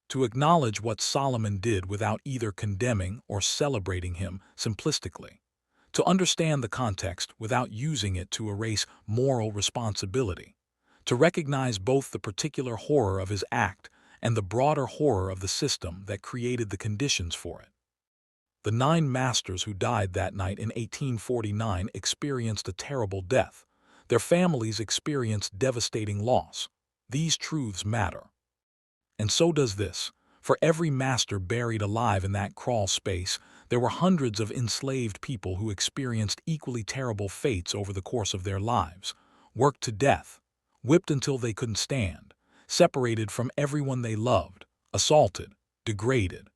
Speaker 1: To acknowledge what Solomon did without either condemning or celebrating him simplistically. To understand the context without using it to erase moral responsibility. To recognize both the particular horror of his act and the broader horror of the system that created the conditions for it. The 9 masters who died that night in 1849 experienced a terrible death. Their families experienced devastating loss. These truths matter. And so does this. For every master buried alive in that crawl space, there were hundreds of enslaved people who experienced equally terrible fates over the course of their lives, worked to death, whipped until they couldn't stand, separated from everyone they loved, assaulted, degraded,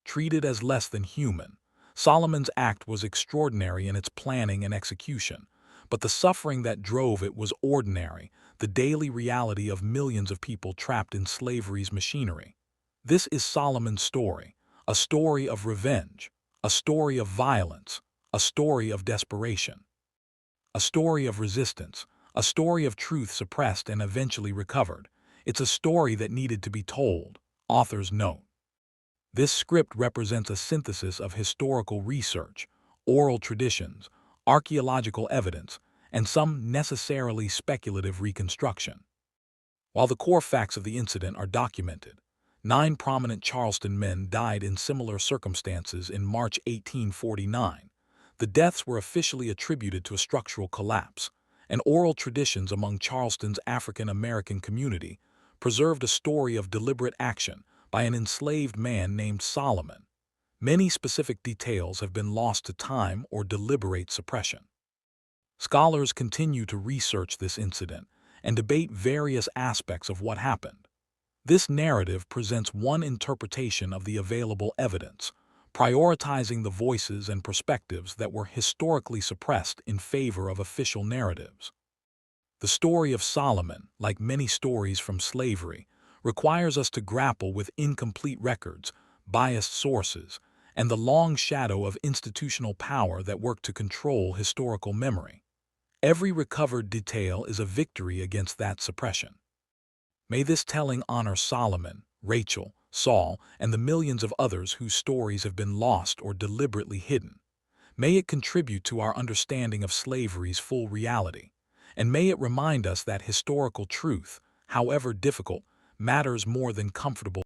Speaker 1: treated as less than human. Solomon's act was extraordinary in its planning and execution, but the suffering that drove it was ordinary, the daily reality of millions of people trapped in slavery's machinery. This is Solomon's story, a story of revenge, A story of violence, a story of desperation, a story of resistance, a story of truth suppressed and eventually recovered. It's a story that needed to be told, authors note. This script represents a synthesis of historical research, oral traditions, archaeological evidence, and some necessarily speculative reconstruction. While the core facts of the incident are documented, 9 prominent Charleston men died in similar circumstances in March 1849. The deaths were officially attributed to a structural collapse, and oral traditions among Charleston's African-American community preserved a story of deliberate action by an enslaved man named Solomon. Many specific details have been lost to time or deliberate suppression. Scholars continue to research this incident and debate various aspects of what happened. This narrative presents one interpretation of the available evidence, prioritizing the voices and perspectives that were historically suppressed in favor of official narratives. The story of Solomon, like many stories from slavery, requires us to grapple with incomplete records, biased sources, and the long shadow of institutional power that work to control historical memory. Every recovered detail is a victory against that suppression. May this telling honor Solomon, Rachel, Saul, and the millions of others whose stories have been lost or deliberately hidden. May it contribute to our understanding of slavery's full reality, and may it remind us that historical truth, however difficult, matters more than comfortable